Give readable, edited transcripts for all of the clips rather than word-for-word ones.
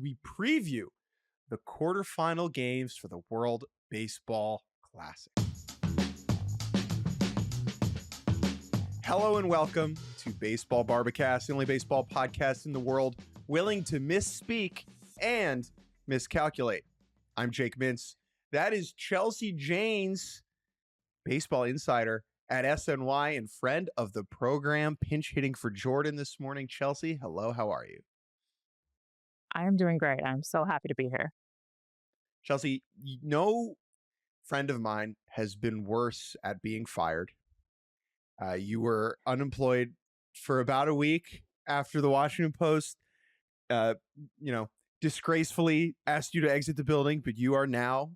we preview the quarterfinal games for the World Baseball Classic. Hello and welcome to Baseball Barbacast, the only baseball podcast in the world willing to misspeak and miscalculate. I'm Jake Mintz. That is Chelsea Janes, baseball insider at SNY and friend of the program, pinch hitting for Jordan this morning. Chelsea, hello, how are you? I am doing great. I'm so happy to be here. Chelsea, no friend of mine has been worse at being fired. You were unemployed for about a week after the Washington Post, disgracefully asked you to exit the building, but you are now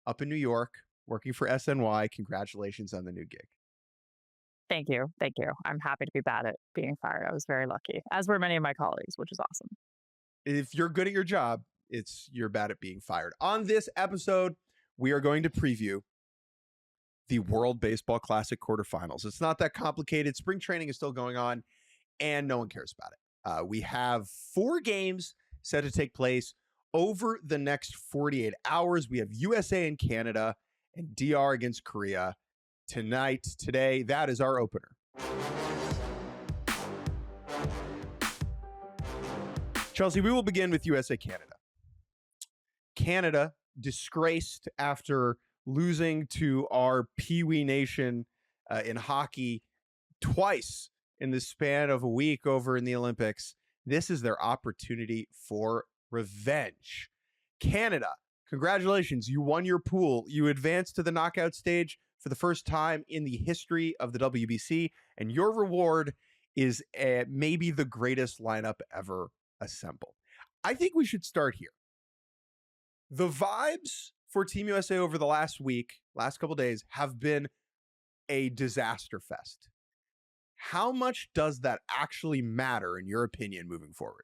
up in New York working for SNY. Congratulations on the new gig. Thank you. Thank you. I'm happy to be bad at being fired. I was very lucky, as were many of my colleagues, which is awesome. If you're good at your job, you're bad at being fired. On this episode, we are going to preview the World Baseball Classic quarterfinals. It's not that complicated. Spring training is still going on, and no one cares about it. We have 4 games set to take place over the next 48 hours. We have USA and Canada and DR against Korea today. That is our opener. Chelsea, we will begin with USA-Canada. Canada disgraced after losing to our Pee-wee nation in hockey twice in the span of a week over in the Olympics. This is their opportunity for revenge. Canada, congratulations. You won your pool. You advanced to the knockout stage for the first time in the history of the WBC, and your reward is maybe the greatest lineup ever assembled. I think we should start here. The vibes for Team USA over the last couple days, have been a disaster fest. How much does that actually matter, in your opinion, moving forward?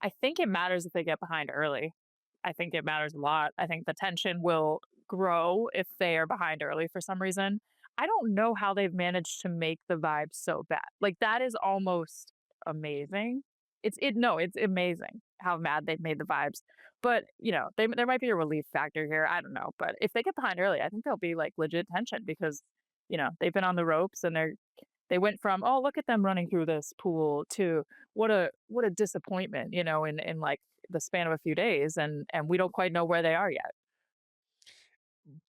I think it matters if they get behind early. I think it matters a lot. I think the tension will grow if they are behind early for some reason. I don't know how they've managed to make the vibe so bad. Like, that is almost amazing. It's amazing how mad they've made the vibes. But, there might be a relief factor here. I don't know. But if they get behind early, I think there'll be like legit tension because, they've been on the ropes and they went from, oh, look at them running through this pool to what a disappointment, in like the span of a few days. And we don't quite know where they are yet.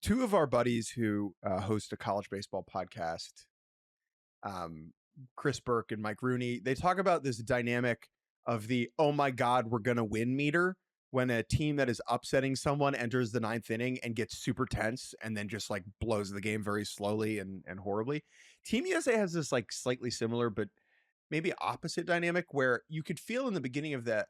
2 of our buddies who host a college baseball podcast, Chris Burke and Mike Rooney, they talk about this dynamic of the, oh my God, we're going to win meter when a team that is upsetting someone enters the 9th inning and gets super tense and then just like blows the game very slowly and horribly. Team USA has this like slightly similar, but maybe opposite dynamic where you could feel in the beginning of the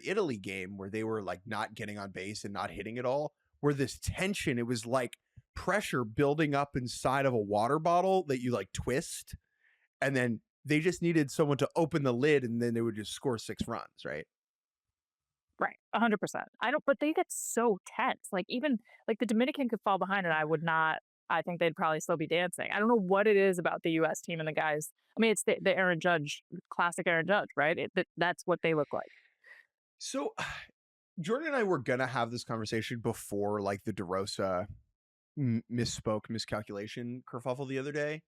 Italy game where they were like not getting on base and not hitting at all, where this tension, it was like pressure building up inside of a water bottle that you like twist, and then they just needed someone to open the lid and then they would just score 6 runs, right? Right. 100%. But they get so tense. Like, even like the Dominican could fall behind and I think they'd probably still be dancing. I don't know what it is about the US team and the guys. I mean, it's the Aaron Judge, classic Aaron Judge, right? That's what they look like. So Jordan and I were going to have this conversation before like the DeRosa miscalculation kerfuffle the other day.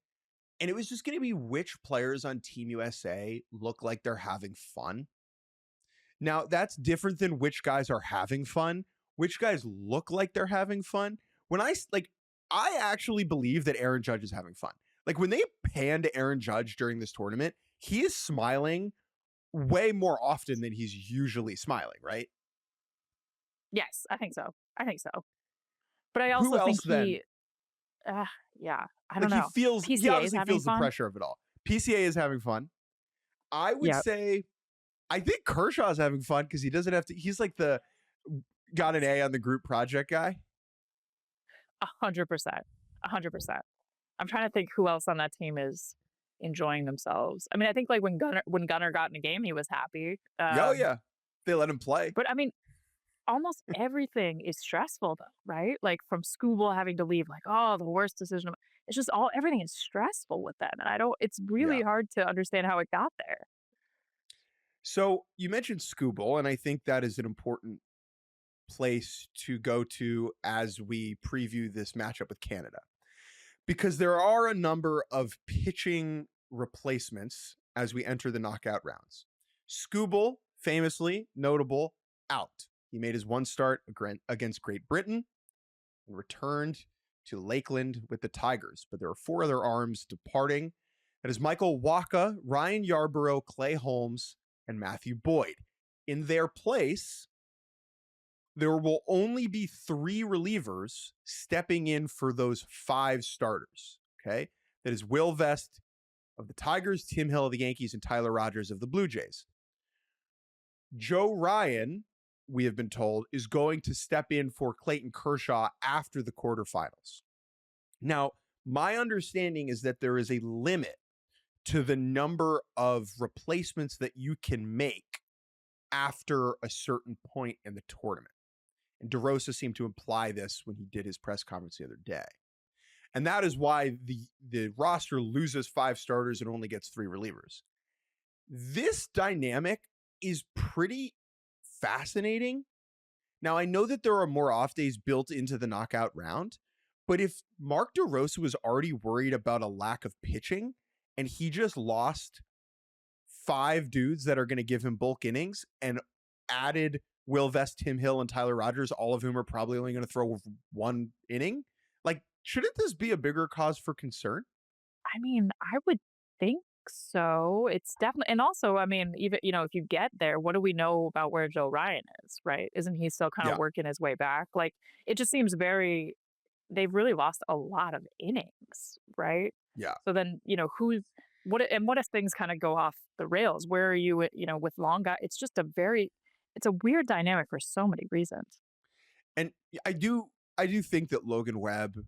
And it was just going to be which players on Team USA look like they're having fun. Now, that's different than which guys are having fun. Which guys look like they're having fun. I actually believe that Aaron Judge is having fun. Like, when they pan to Aaron Judge during this tournament, he is smiling way more often than he's usually smiling, right? Yes, I think so. But I also think he, I don't know. He obviously feels the fun. pressure of it all. PCA is having fun. I would say, I think Kershaw is having fun because he doesn't have to. He's like the got an A on the group project guy. 100%. I'm trying to think who else on that team is enjoying themselves. I mean, I think like when Gunnar got in a game, he was happy. Yeah, they let him play. But I mean, almost everything is stressful though, right? Like from Scooble having to leave, like, oh, the worst decision. It's just everything is stressful with them. And it's really hard to understand how it got there. So you mentioned Scooble, and I think that is an important place to go to as we preview this matchup with Canada, because there are a number of pitching replacements as we enter the knockout rounds. Scooble, famously notable, out. He made his one start against Great Britain and returned to Lakeland with the Tigers. But there are four other arms departing. That is Michael Waka, Ryan Yarborough, Clay Holmes, and Matthew Boyd. In their place, there will only be three relievers stepping in for those five starters. Okay. That is Will Vest of the Tigers, Tim Hill of the Yankees, and Tyler Rogers of the Blue Jays. Joe Ryan, we have been told, is going to step in for Clayton Kershaw after the quarterfinals. Now, my understanding is that there is a limit to the number of replacements that you can make after a certain point in the tournament. And DeRosa seemed to imply this when he did his press conference the other day. And that is why the roster loses five starters and only gets three relievers. This dynamic is pretty fascinating. Now, I know that there are more off days built into the knockout round, but if Mark DeRosa was already worried about a lack of pitching and he just lost five dudes that are going to give him bulk innings and added Will Vest, Tim Hill, and Tyler Rogers, all of whom are probably only going to throw one inning, like, shouldn't this be a bigger cause for concern? I mean, I would think so. It's definitely, and also, I mean, even, if you get there, what do we know about where Joe Ryan is, right? Isn't he still kind of Yeah. working his way back? Like, it just seems very, they've really lost a lot of innings, right? Yeah. So then, what if things kind of go off the rails? Where are you, with long guy? It's a weird dynamic for so many reasons. And I do think that Logan Webb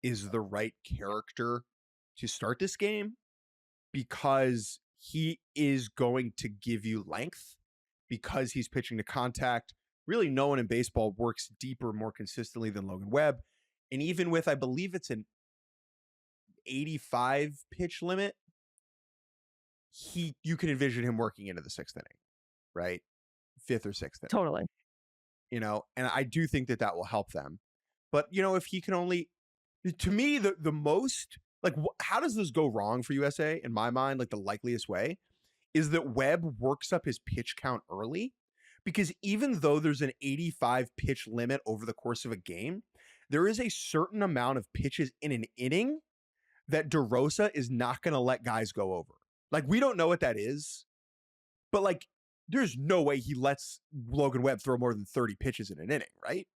is the right character to start this game because he is going to give you length because he's pitching to contact. Really, no one in baseball works deeper more consistently than Logan Webb. And even with, I believe it's an 85 pitch limit, you can envision him working into the sixth inning, right? Fifth or sixth inning, Totally. and I do think that will help them. But, if he can only, to me, the most, like, how does this go wrong for USA? In my mind, like, the likeliest way is that Webb works up his pitch count early, because even though there's an 85 pitch limit over the course of a game, there is a certain amount of pitches in an inning that DeRosa is not going to let guys go over. Like, we don't know what that is, but, like, there's no way he lets Logan Webb throw more than 30 pitches in an inning, right?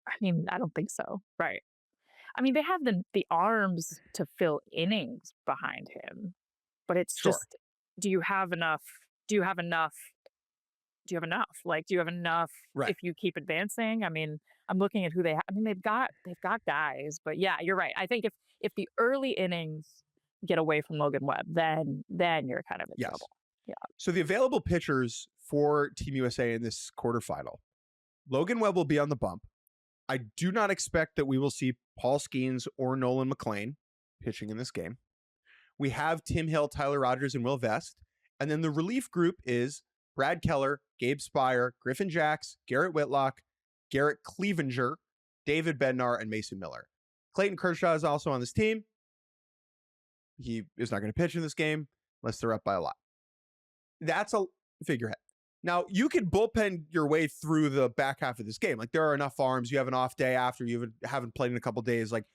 I mean, I don't think so. Right. I mean, they have the arms to fill innings behind him, but it's Sure. just, do you have enough? Do you have enough? Do you have enough? Like, do you have enough Right. if you keep advancing? I mean, I'm looking at who they have. I mean, they've got guys, but yeah, you're right. I think if the early innings get away from Logan Webb, then you're kind of in Yes. trouble. Yeah. So the available pitchers for Team USA in this quarterfinal, Logan Webb will be on the bump. I do not expect that we will see Paul Skeens or Nolan McLean pitching in this game. We have Tim Hill, Tyler Rogers, and Will Vest. And then the relief group is Brad Keller, Gabe Spire, Griffin Jacks, Garrett Whitlock, Garrett Clevenger, David Bednar, and Mason Miller. Clayton Kershaw is also on this team. He is not going to pitch in this game unless they're up by a lot. That's a figurehead. Now, you can bullpen your way through the back half of this game. Like, there are enough arms. You have an off day after you haven't played in a couple days. Like,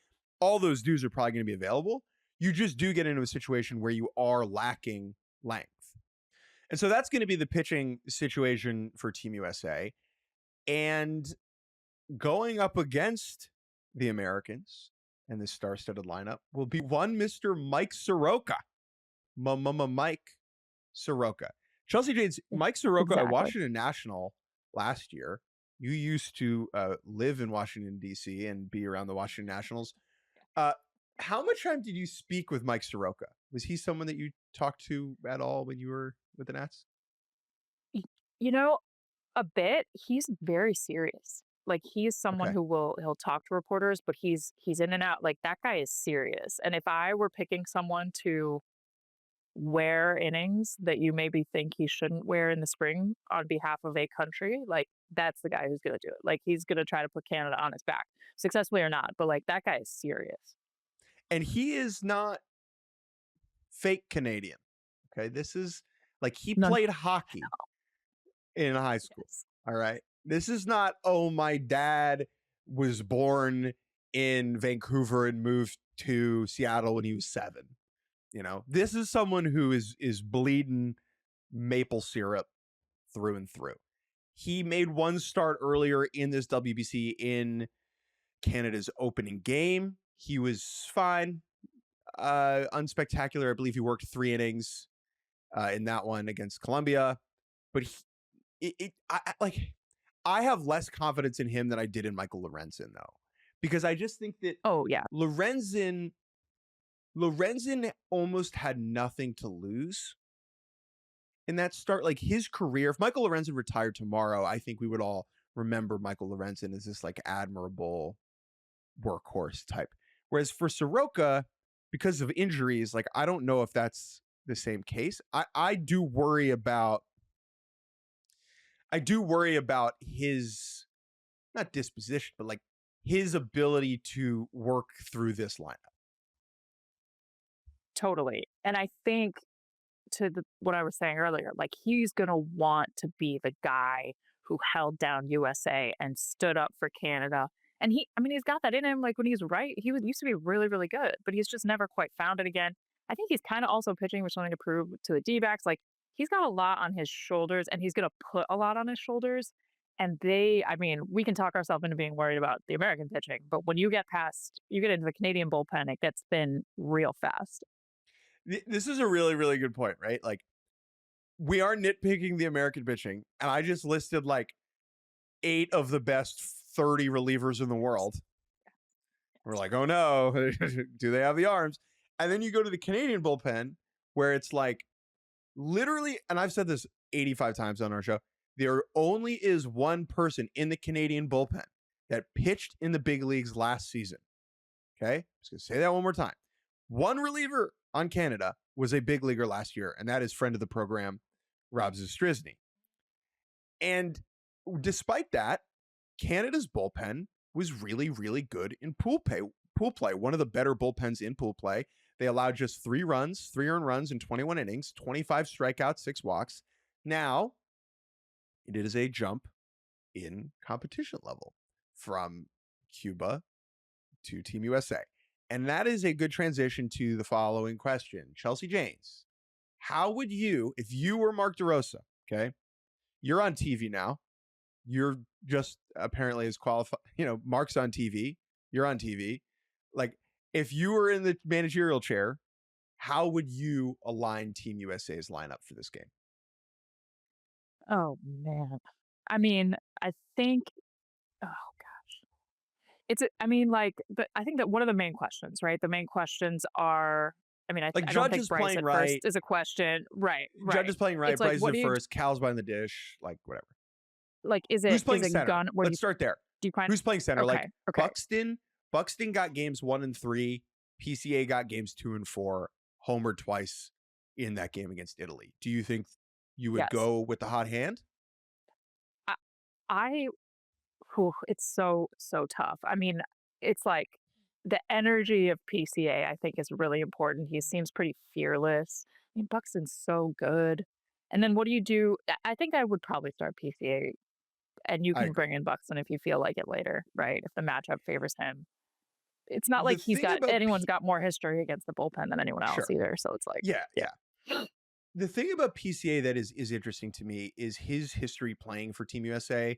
all those dudes are probably going to be available. You just do get into a situation where you are lacking length. And so that's going to be the pitching situation for Team USA. And going up against the Americans and this star-studded lineup will be one Mr. Mike Soroka. Mike Soroka. Chelsea Jades, Mike Soroka at Exactly. Washington National last year. You used to live in Washington, D.C. and be around the Washington Nationals. How much time did you speak with Mike Soroka? Was he someone that you talked to at all when you were with the Nats? Y- You know, a bit. He's very serious. Like, he's someone Okay. he'll talk to reporters, but he's in and out. Like, that guy is serious. And if I were picking someone to wear innings that you maybe think he shouldn't wear in the spring on behalf of a country, like that's the guy who's going to do it. Like he's going to try to put Canada on his back, successfully or not. But like that guy is serious. And he is not fake Canadian. Okay. This is like he None. played hockey in high school. Yes. All right. This is not, oh, my dad was born in Vancouver and moved to Seattle when he was 7. You know, this is someone who is bleeding maple syrup through and through. He made one start earlier in this WBC in Canada's opening game. He was fine, unspectacular. I believe he worked 3 innings in that one against Colombia. But I have less confidence in him than I did in Michael Lorenzen, though, because I just think that Lorenzen almost had nothing to lose in that start. Like his career, if Michael Lorenzen retired tomorrow, I think we would all remember Michael Lorenzen as this like admirable workhorse type. Whereas for Soroka, because of injuries, like I don't know if that's the same case. I do worry about his, not disposition, but like his ability to work through this lineup. Totally. And I think what I was saying earlier, like he's going to want to be the guy who held down USA and stood up for Canada. And he's got that in him. Like when he's right, used to be really, really good, but he's just never quite found it again. I think he's kind of also pitching with something to prove to the D-backs. Like he's got a lot on his shoulders and he's going to put a lot on his shoulders. And we can talk ourselves into being worried about the American pitching, but when you get into the Canadian bullpen, it gets thin real fast. This is a really, really good point, right? Like we are nitpicking the American pitching, and I just listed like 8 of the best 30 relievers in the world. We're like, oh no, do they have the arms? And then you go to the Canadian bullpen where it's like literally, and I've said this 85 times on our show, there only is one person in the Canadian bullpen that pitched in the big leagues last season. Okay? I'm just going to say that one more time. One reliever on Canada was a big leaguer last year, and that is friend of the program, Rob Zastryzny. And despite that, Canada's bullpen was really, really good in pool play. One of the better bullpens in pool play. They allowed just 3 earned runs in 21 innings, 25 strikeouts, 6 walks. Now, it is a jump in competition level from Cuba to Team USA. And that is a good transition to the following question. Chelsea Janes, how would you, if you were Mark DeRosa, okay, you're on TV now. You're just apparently as qualified, Mark's on TV. You're on TV. Like, if you were in the managerial chair, how would you align Team USA's lineup for this game? Oh, man. I think, oh, but I think that one of the main questions, right? The main questions are, I don't Judge think is Bryce playing at right. first is a question. Right. Judge is playing right. It's like, Bryce is at first. Cal's behind the dish. Like, whatever. Like, who's playing center? Gun? Let's start there. Who's playing center? Okay, okay. Buxton got games 1 and 3. PCA got games 2 and 4. Homered twice in that game against Italy. Do you think you would go with the hot hand? It's so tough. It's like the energy of PCA, I think, is really important. He seems pretty fearless. Buxton's so good. And then what do you do? I think I would probably start PCA, and you can bring in Buxton if you feel like it later, right? If the matchup favors him. It's not like anyone's got more history against the bullpen than anyone else either. So it's like, yeah. The thing about PCA that is interesting to me is his history playing for Team USA.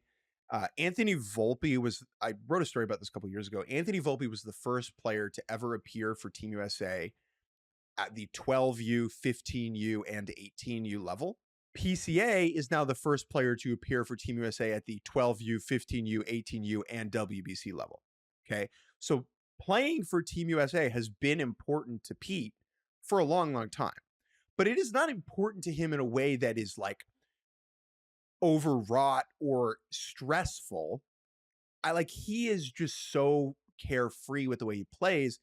Anthony Volpe I wrote a story about this a couple years ago. Anthony Volpe was the first player to ever appear for Team USA at the 12U, 15U, and 18U level. PCA is now the first player to appear for Team USA at the 12U, 15U, 18U, and WBC level. Okay. So playing for Team USA has been important to Pete for a long, long time. But it is not important to him in a way that is like overwrought or stressful. He is just so carefree with the way he plays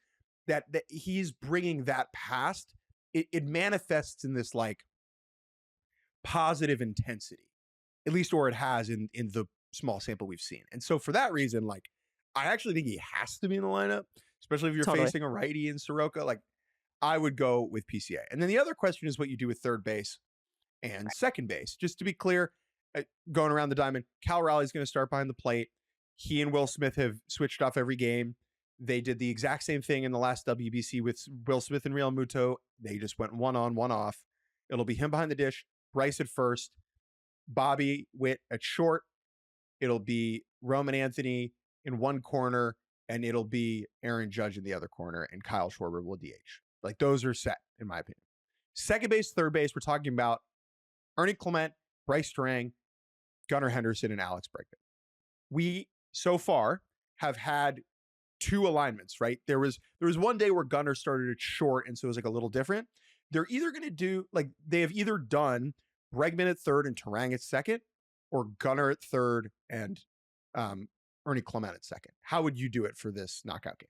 that he's bringing that past it manifests in this like positive intensity, at least, or it has in the small sample we've seen. And so for that reason, like, I actually think he has to be in the lineup, especially if you're Totally. facing a righty in Soroka. Like, I would go with PCA. And then the other question is what you do with third base and second base. Just to be clear, going around the diamond, Cal Raleigh's going to start behind the plate. He and Will Smith have switched off every game. They did the exact same thing in the last WBC with Will Smith and Real Muto. They just went one on, one off. It'll be him behind the dish, Bryce at first, Bobby Witt at short. It'll be Roman Anthony in one corner, and it'll be Aaron Judge in the other corner, and Kyle Schwarber will DH. Like, those are set, in my opinion. Second base, third base, we're talking about Ernie Clement, Bryce Terang, Gunnar Henderson, and Alex Bregman. We, so far, have had two alignments, right? There was one day where Gunnar started at short, and so it was like a little different. They're either going to do, like, they have either done Bregman at third and Terang at second, or Gunnar at third and Ernie Clement at second. How would you do it for this knockout game?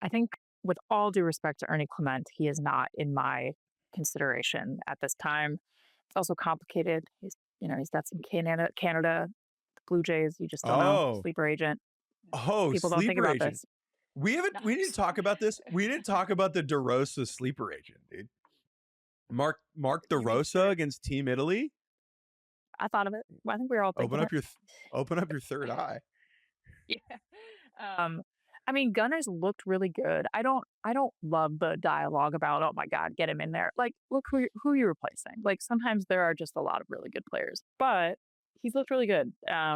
I think, with all due respect to Ernie Clement, he is not in my consideration at this time. It's also complicated. He's got some Canada, the Blue Jays. You just don't know. Oh, Sleeper agent. oh, People don't think sleeper about agent. this. We didn't Nice. talk about this. We didn't talk about the DeRosa sleeper agent, dude. Mark You mean DeRosa against Team Italy. I thought of it. Well, I think we were all thinking Open up your third eye. Yeah. I mean, Gunners looked really good. I don't love the dialogue about, oh my God, get him in there. Like, look who you're replacing. Like, sometimes there are just a lot of really good players, but he's looked really good. I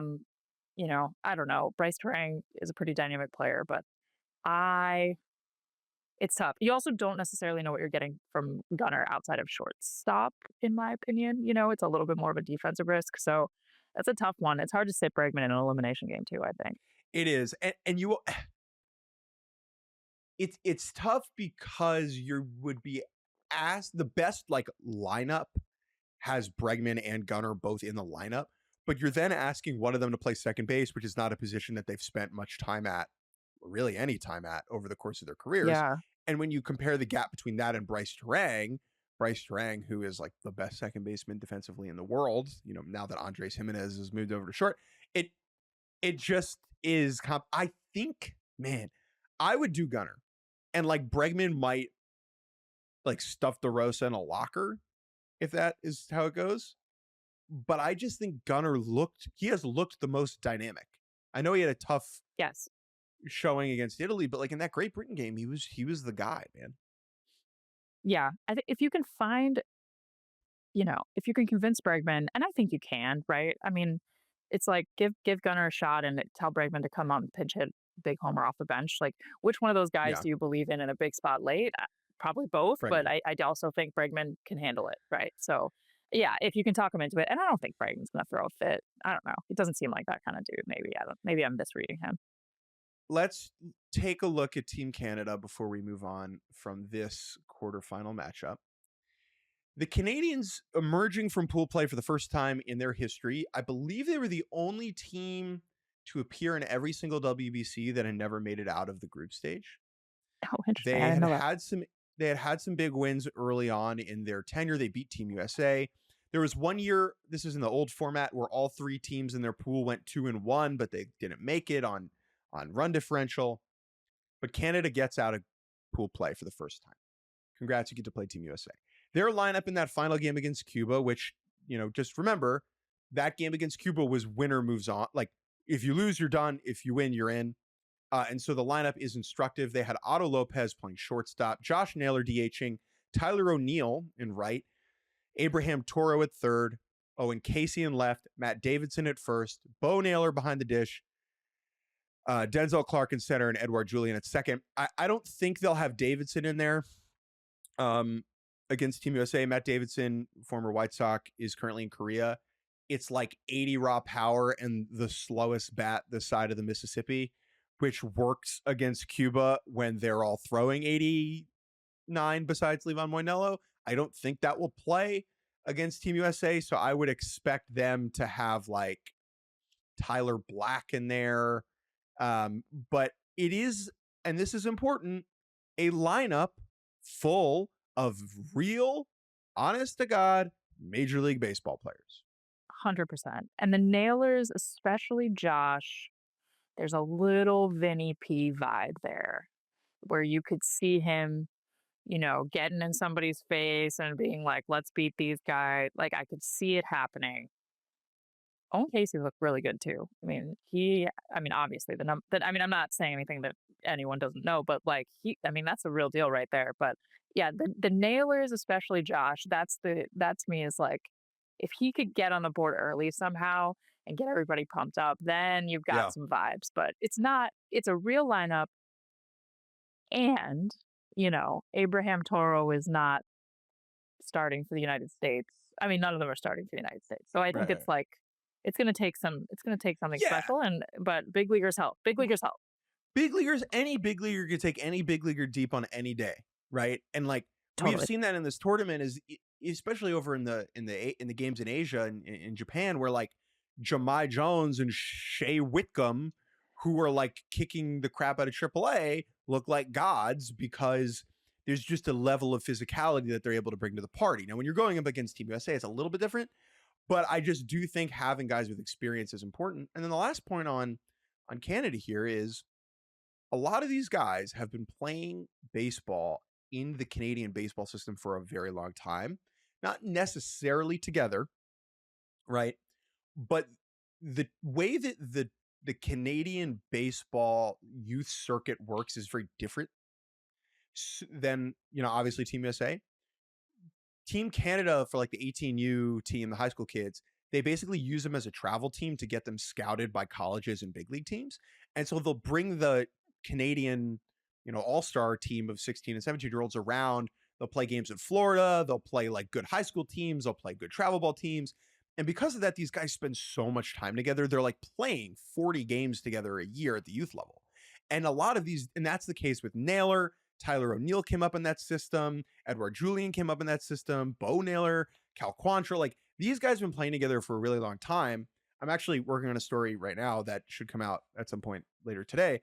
don't know. Bryce Terang is a pretty dynamic player, but it's tough. You also don't necessarily know what you're getting from Gunner outside of shortstop, in my opinion. It's a little bit more of a defensive risk. So that's a tough one. It's hard to sit Bregman in an elimination game too, I think. It is, and you. It's tough because you would be asked, the best like lineup has Bregman and Gunnar both in the lineup, but you're then asking one of them to play second base, which is not a position that they've spent much time at, or really any time at, over the course of their careers. Yeah. And when you compare the gap between that and Bryce Terang, who is like the best second baseman defensively in the world, now that Andres Jimenez has moved over to short, it just is. I think, man, I would do Gunnar, and like Bregman might like stuff DeRosa in a locker if that is how it goes. But I just think Gunnar has looked the most dynamic. I know he had a tough Yes. showing against Italy, but like in that Great Britain game, he was the guy, man. Yeah. I think if you can find, if you can convince Bregman, and I think you can, right? I mean, it's like give Gunnar a shot and tell Bregman to come out and pinch hit big homer off the bench. Like, which one of those guys Yeah, do you believe in a big spot late? Probably both, but Bregman. I also think Bregman can handle it, right? So, yeah, if you can talk him into it, and I don't think Bregman's going to throw a fit. I don't know. He doesn't seem like that kind of dude. Maybe I'm misreading him. Let's take a look at Team Canada before we move on from this quarterfinal matchup. The Canadians, emerging from pool play for the first time in their history, I believe they were the only team to appear in every single WBC that had never made it out of the group stage. Oh, interesting. They I didn't had know that. had some they had some big wins early on in their tenure. They beat Team USA. There was one year, this is in the old format, where all three teams in their pool went 2-1, but they didn't make it on run differential. But Canada gets out of pool play for the first time. Congrats, you get to play Team USA. Their lineup in that final game against Cuba, which, just remember, that game against Cuba was winner moves on. Like, if you lose, you're done. If you win, you're in. And so the lineup is instructive. They had Otto Lopez playing shortstop, Josh Naylor DHing, Tyler O'Neill in right, Abraham Toro at third, Owen Casey in left, Matt Davidson at first, Bo Naylor behind the dish, Denzel Clark in center, and Edouard Julien at second. I don't think they'll have Davidson in there against Team USA. Matt Davidson, former White Sox, is currently in Korea. It's like 80 raw power and the slowest bat this side of the Mississippi, which works against Cuba when they're all throwing 89 besides Levon Moinello. I don't think that will play against Team USA, so I would expect them to have like Tyler Black in there. But it is, and this is important, a lineup full of real, honest to God, Major League Baseball players. 100%. And the Nailers, especially Josh, there's a little Vinnie P vibe there where you could see him, getting in somebody's face and being like, let's beat these guys. Like, I could see it happening. Owen Casey looked really good too. Obviously I'm not saying anything that anyone doesn't know, but like that's the real deal right there. But yeah, the Nailers, especially Josh, that to me is like, if he could get on the board early somehow and get everybody pumped up, then you've got Yeah, some vibes. But it's a real lineup, and Abraham Toro is not starting for the United States. I mean, none of them are starting for the United States. So I think right. it's like it's gonna take something Yeah, special, but big leaguers help. Big leaguers help. big leaguers, any big leaguer could take any big leaguer deep on any day, right? And like we've Totally. seen that in this tournament, especially over in the games in Asia and in Japan, where like Jahmai Jones and Shea Whitcomb, who are like kicking the crap out of AAA, look like gods because there's just a level of physicality that they're able to bring to the party. Now, when you're going up against Team USA, it's a little bit different, but I just do think having guys with experience is important. And then the last point on Canada here is a lot of these guys have been playing baseball in the Canadian baseball system for a very long time, not necessarily together, right? But the way that the Canadian baseball youth circuit works is very different than, obviously Team USA. Team Canada, for like the 18U team, the high school kids, they basically use them as a travel team to get them scouted by colleges and big league teams. And so they'll bring the Canadian, all-star team of 16 and 17-year-olds around. They'll play games in Florida. They'll play like good high school teams. They'll play good travel ball teams. And because of that, these guys spend so much time together. They're like playing 40 games together a year at the youth level. And a lot of these, and that's the case with Naylor. Tyler O'Neill came up in that system. Edward Julian came up in that system. Bo Naylor, Cal Quantrill. Like these guys have been playing together for a really long time. I'm actually working on a story right now that should come out at some point later today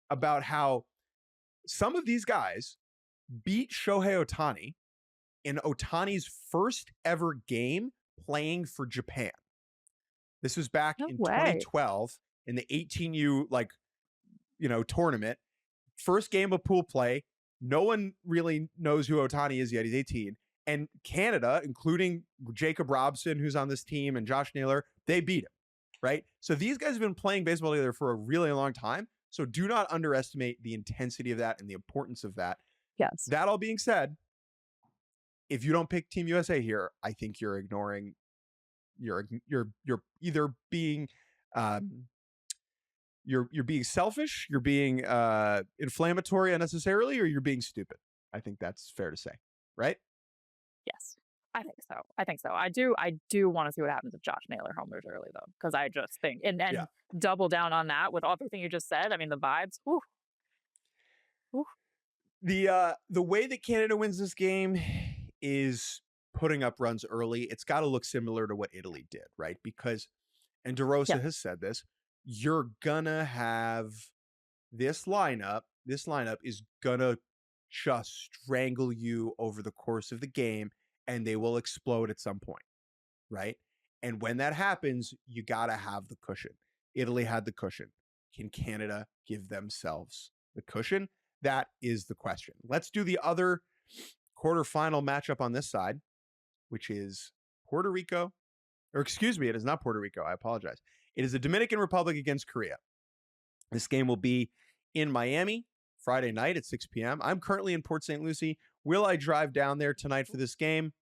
about how some of these guys beat Shohei Ohtani in Ohtani's first ever game playing for Japan. This was back No in way. 2012 in the 18U tournament. First game of pool play. No one really knows who Ohtani is yet. He's 18. And Canada, including Jacob Robson, who's on this team, and Josh Naylor, they beat him, right? So these guys have been playing baseball together for a really long time. So do not underestimate the intensity of that and the importance of that. Yes. That all being said, if you don't pick Team USA here, I think you're ignoring. You're either being you're being selfish, you're being inflammatory unnecessarily, or you're being stupid. I think that's fair to say, right? Yes. I think so. I think so. I do want to see what happens if Josh Naylor homers early though, because I just think and Yeah. double down on that with everything you just said. I mean, the vibes. Whew, whew. The way that Canada wins this game is putting up runs early. It's got to look similar to what Italy did, right? Because, and Yeah. DeRosa has said this, you're gonna have this lineup. This lineup is gonna just strangle you over the course of the game, and they will explode at some point, right? And when that happens, you gotta have the cushion. Italy had the cushion. Can Canada give themselves the cushion? That is the question. Let's do the other quarterfinal matchup on this side, which is Puerto Rico, or excuse me, it is not Puerto Rico. I apologize. It is the Dominican Republic against Korea. This game will be in Miami Friday night at 6 p.m. I'm currently in Port St. Lucie. Will I drive down there tonight for this game?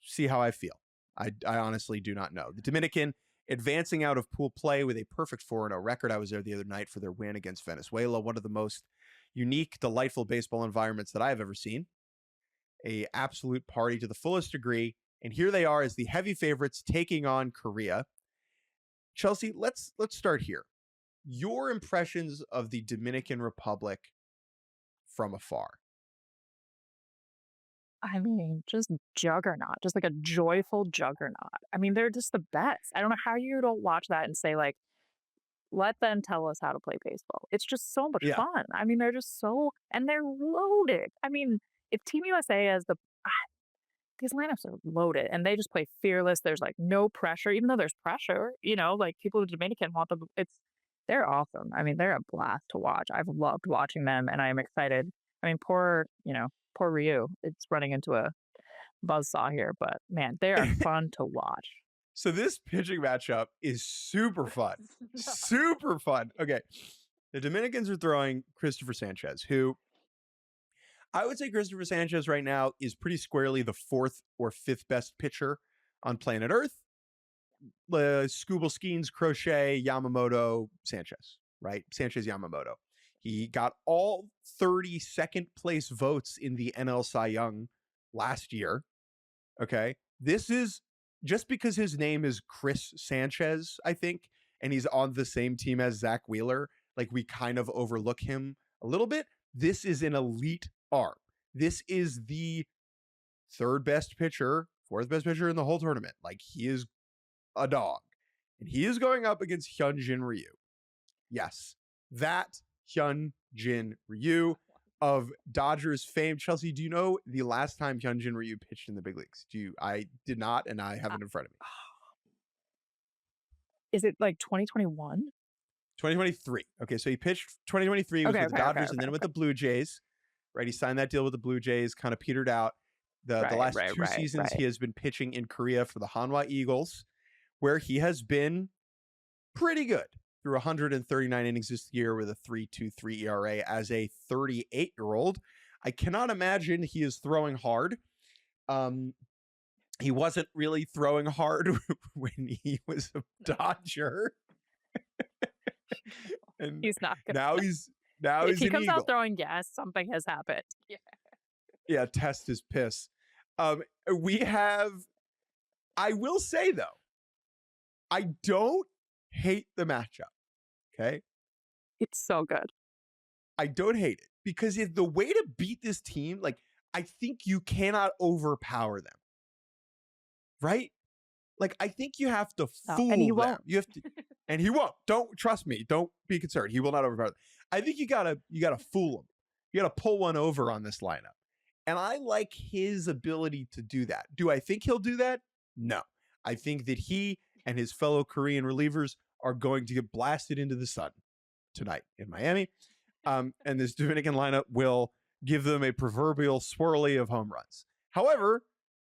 See how I feel. I honestly do not know. The Dominican advancing out of pool play with a perfect 4-0 record. I was there the other night for their win against Venezuela, one of the most unique, delightful baseball environments that I have ever seen. A absolute party to the fullest degree. And here they are as the heavy favorites taking on Korea. Chelsea, let's start here. Your impressions of the Dominican Republic from afar. I mean, just juggernaut, just like a joyful juggernaut. I mean, they're just the best. I don't know how you don't watch that and say like, let them tell us how to play baseball. It's just so much Yeah. fun. I mean, they're just and they're loaded. I mean, if Team USA has the these lineups are loaded and they just play fearless. There's like no pressure, even though there's pressure, like people in Dominican want them. They're awesome. I mean, they're a blast to watch. I've loved watching them and I am excited. I mean, poor Ryu. It's running into a buzzsaw here, but man, they are fun to watch. So this pitching matchup is super fun. Super fun. Okay. The Dominicans are throwing Christopher Sanchez, who I would say Christopher Sanchez right now is pretty squarely the 4th or 5th best pitcher on planet Earth. Scooble Skeens, Crochet, Yamamoto, Sanchez, right? Sanchez, Yamamoto. He got all 30 second place votes in the NL Cy Young last year. Okay. This is just because his name is Chris Sanchez, I think, and he's on the same team as Zach Wheeler. Like, we kind of overlook him a little bit. This is an elite arm. This is the 3rd best pitcher, 4th best pitcher in the whole tournament. Like, he is a dog. And he is going up against Hyun Jin Ryu. Yes, that Hyun Jin Ryu of Dodgers fame. Chelsea, do you know the last time Hyun Jin Ryu pitched in the big leagues? I did not, and I have it in front of me. Is it like 2021? 2023. Okay, so he pitched 2023 with the Dodgers and then with the Blue Jays. Right, he signed that deal with the Blue Jays, kind of petered out. The last two seasons he has been pitching in Korea for the Hanwha Eagles, where he has been pretty good through 139 innings this year with a 3.23 ERA as a 38-year-old. I cannot imagine he is throwing hard. He wasn't really throwing hard when he was a Dodger. And he's not gonna. Now if he's he comes Eagle. out throwing gas, something has happened. Yeah, test his piss. I will say though, I don't hate the matchup. Okay. It's so good. I don't hate it because the way to beat this team, like, I think you cannot overpower them. Right? Like, I think you have to fool and he them. won't. You have to, and he won't. Don't trust me. Don't be concerned. He will not overpower them. I think you gotta fool him. You gotta pull one over on this lineup. And I like his ability to do that. Do I think he'll do that? No. I think that he and his fellow Korean relievers are going to get blasted into the sun tonight in Miami. And this Dominican lineup will give them a proverbial swirly of home runs. However,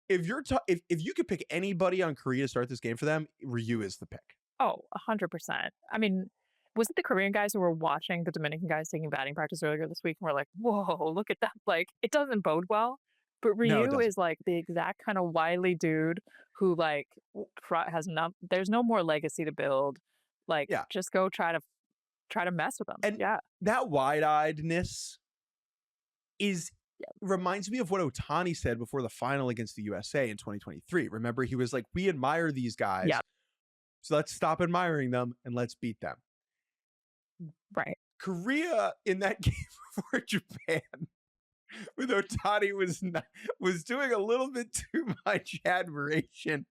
if you could pick anybody on Korea to start this game for them, Ryu is the pick. Oh, 100%. I mean, was it the Korean guys who were watching the Dominican guys taking batting practice earlier this week and were like, whoa, look at that. Like, it doesn't bode well. But Ryu is like the exact kind of wily dude who like there's no more legacy to build. Like, just go try to mess with them. And that wide-eyedness reminds me of what Ohtani said before the final against the USA in 2023. Remember, he was like, we admire these guys. Yeah. So let's stop admiring them and let's beat them. Right. Korea in that game before Japan with Ohtani was doing a little bit too much admiration.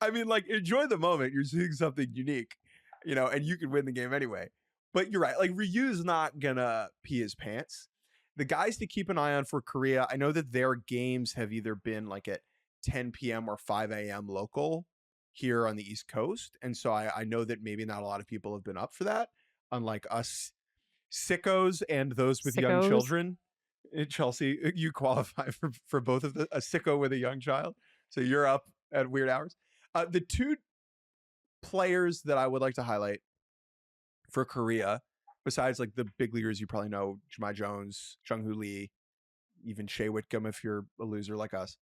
I mean, like, enjoy the moment. You're seeing something unique, and you can win the game anyway. But you're right. Like, Ryu's not gonna pee his pants. The guys to keep an eye on for Korea, I know that their games have either been like at 10 p.m. or 5 a.m. local here on the East Coast. And so I know that maybe not a lot of people have been up for that, unlike us sickos and those with young children. Chelsea, you qualify for both of a sicko with a young child. So you're up at weird hours. The two players that I would like to highlight for Korea, besides like the big leaguers you probably know, Jemai Jones, Jung-Hoo Lee, even Shea Whitcomb if you're a loser like us.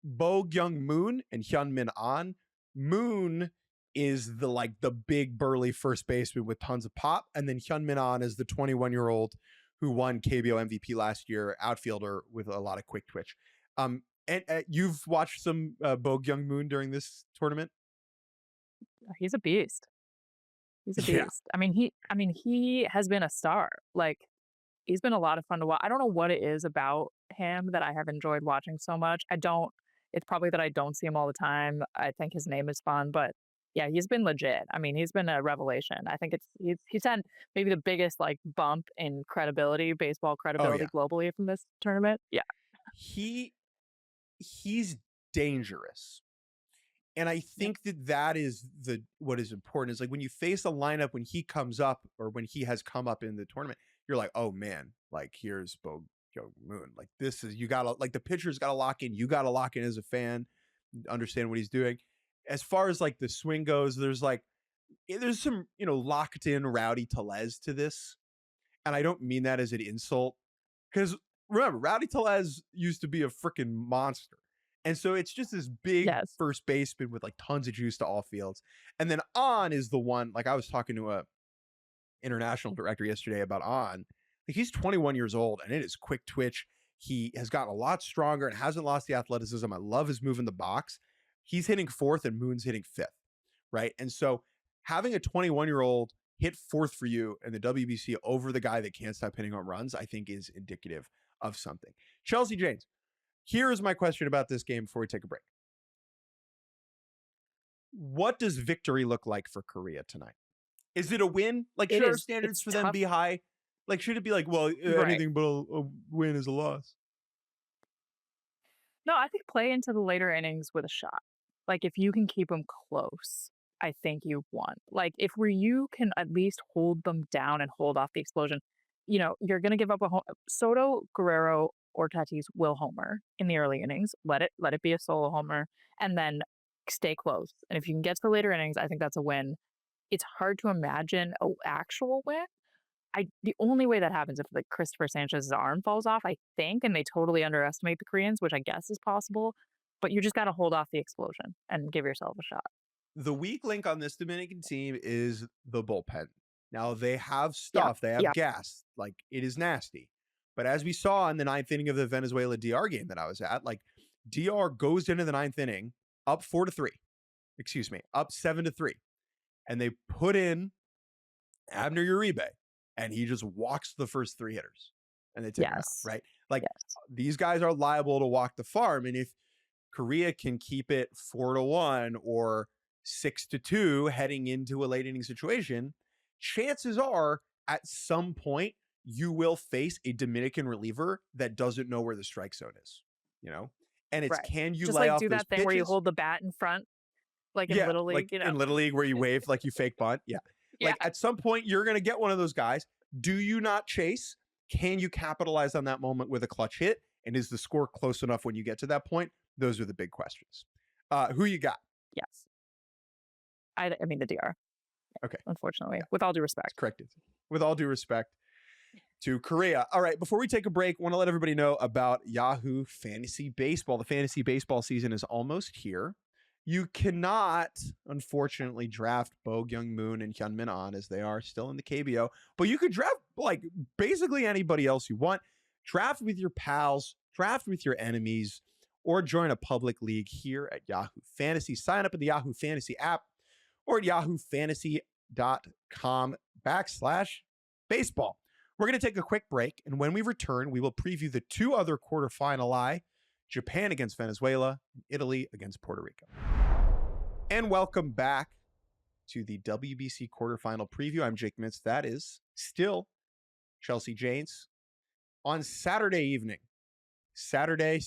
Bo Kyung-moon and Hyun-Min An. Moon is the big burly first baseman with tons of pop, and then Hyun-Min An is the 21-year-old who won KBO MVP last year, outfielder with a lot of quick twitch. And you've watched some Bo Kyung-moon during this tournament? He's a beast. He's a beast. Yeah. I mean, he has been a star. Like, he's been a lot of fun to watch. I don't know what it is about him that I have enjoyed watching so much. It's probably that I don't see him all the time. I think his name is fun, but yeah, he's been legit. I mean, he's been a revelation. I think he's had maybe the biggest like bump in credibility, baseball credibility globally from this tournament. Yeah. he's dangerous. And I think that is what is important is like when you face a lineup when he comes up or when he has come up in the tournament, you're like, oh man, like here's Bo Young Moon. Like this is, you gotta, like the pitcher's gotta lock in. You gotta lock in as a fan, understand what he's doing. As far as like the swing goes, there's some, locked in Rowdy Tellez to this. And I don't mean that as an insult. Because remember, Rowdy Tellez used to be a freaking monster. And so it's just this big first baseman with like tons of juice to all fields. And then On is the one, like I was talking to a international director yesterday about On. Like he's 21 years old and it is quick twitch. He has gotten a lot stronger and hasn't lost the athleticism. I love his move in the box. He's hitting fourth and Moon's hitting fifth, right? And so having a 21-year-old hit fourth for you in the WBC over the guy that can't stop hitting home runs, I think is indicative of something. Chelsea Janes, here is my question about this game before we take a break. What does victory look like for Korea tonight? Is it a win? Like, should our standards for them be high? Like, should it be like, well, anything but a win is a loss? No, I think play into the later innings with a shot. Like, if you can keep them close, I think you've won. Like, if Ryu can at least hold them down and hold off the explosion, you're going to give up a home. Soto, Guerrero, or Tatis will homer in the early innings. Let it be a solo homer, and then stay close. And if you can get to the later innings, I think that's a win. It's hard to imagine an actual win. The only way that happens if like Christopher Sanchez's arm falls off, I think, and they totally underestimate the Koreans, which I guess is possible. But you just got to hold off the explosion and give yourself a shot. The weak link on this Dominican team is the bullpen. Now they have stuff, they have gas, like it is nasty. But as we saw in the ninth inning of the Venezuela DR game that I was at, like DR goes into the ninth inning up 4-3, up 7-3. And they put in Abner Uribe and he just walks the first three hitters and they take him out, right? Like these guys are liable to walk the farm. And if Korea can keep it 4-1 or 6-2 heading into a late inning situation, chances are at some point you will face a Dominican reliever that doesn't know where the strike zone is, and it's can you just lay like off do those that thing pitches? where you hold the bat in front, like in Little League, like in Little League where you wave like you fake bunt. Like at some point you're going to get one of those guys. Do you not chase? Can you capitalize on that moment with a clutch hit? And is the score close enough when you get to that point? Those are the big questions. Who you got? Yes. I mean the DR. Okay. Unfortunately, with all due respect. Corrected. With all due respect to Korea. All right. Before we take a break, I want to let everybody know about Yahoo Fantasy Baseball. The fantasy baseball season is almost here. You cannot, unfortunately, draft Bo Young Moon and Hyun Min On as they are still in the KBO, but you could draft like basically anybody else you want. Draft with your pals, draft with your enemies, or join a public league here at Yahoo Fantasy. Sign up in the Yahoo Fantasy app or at yahoofantasy.com/baseball. We're going to take a quick break, and when we return, we will preview the two other quarterfinal Japan against Venezuela, and Italy against Puerto Rico. And welcome back to the WBC quarterfinal preview. I'm Jake Mintz. That is still Chelsea Janes. On Saturday evening, Saturday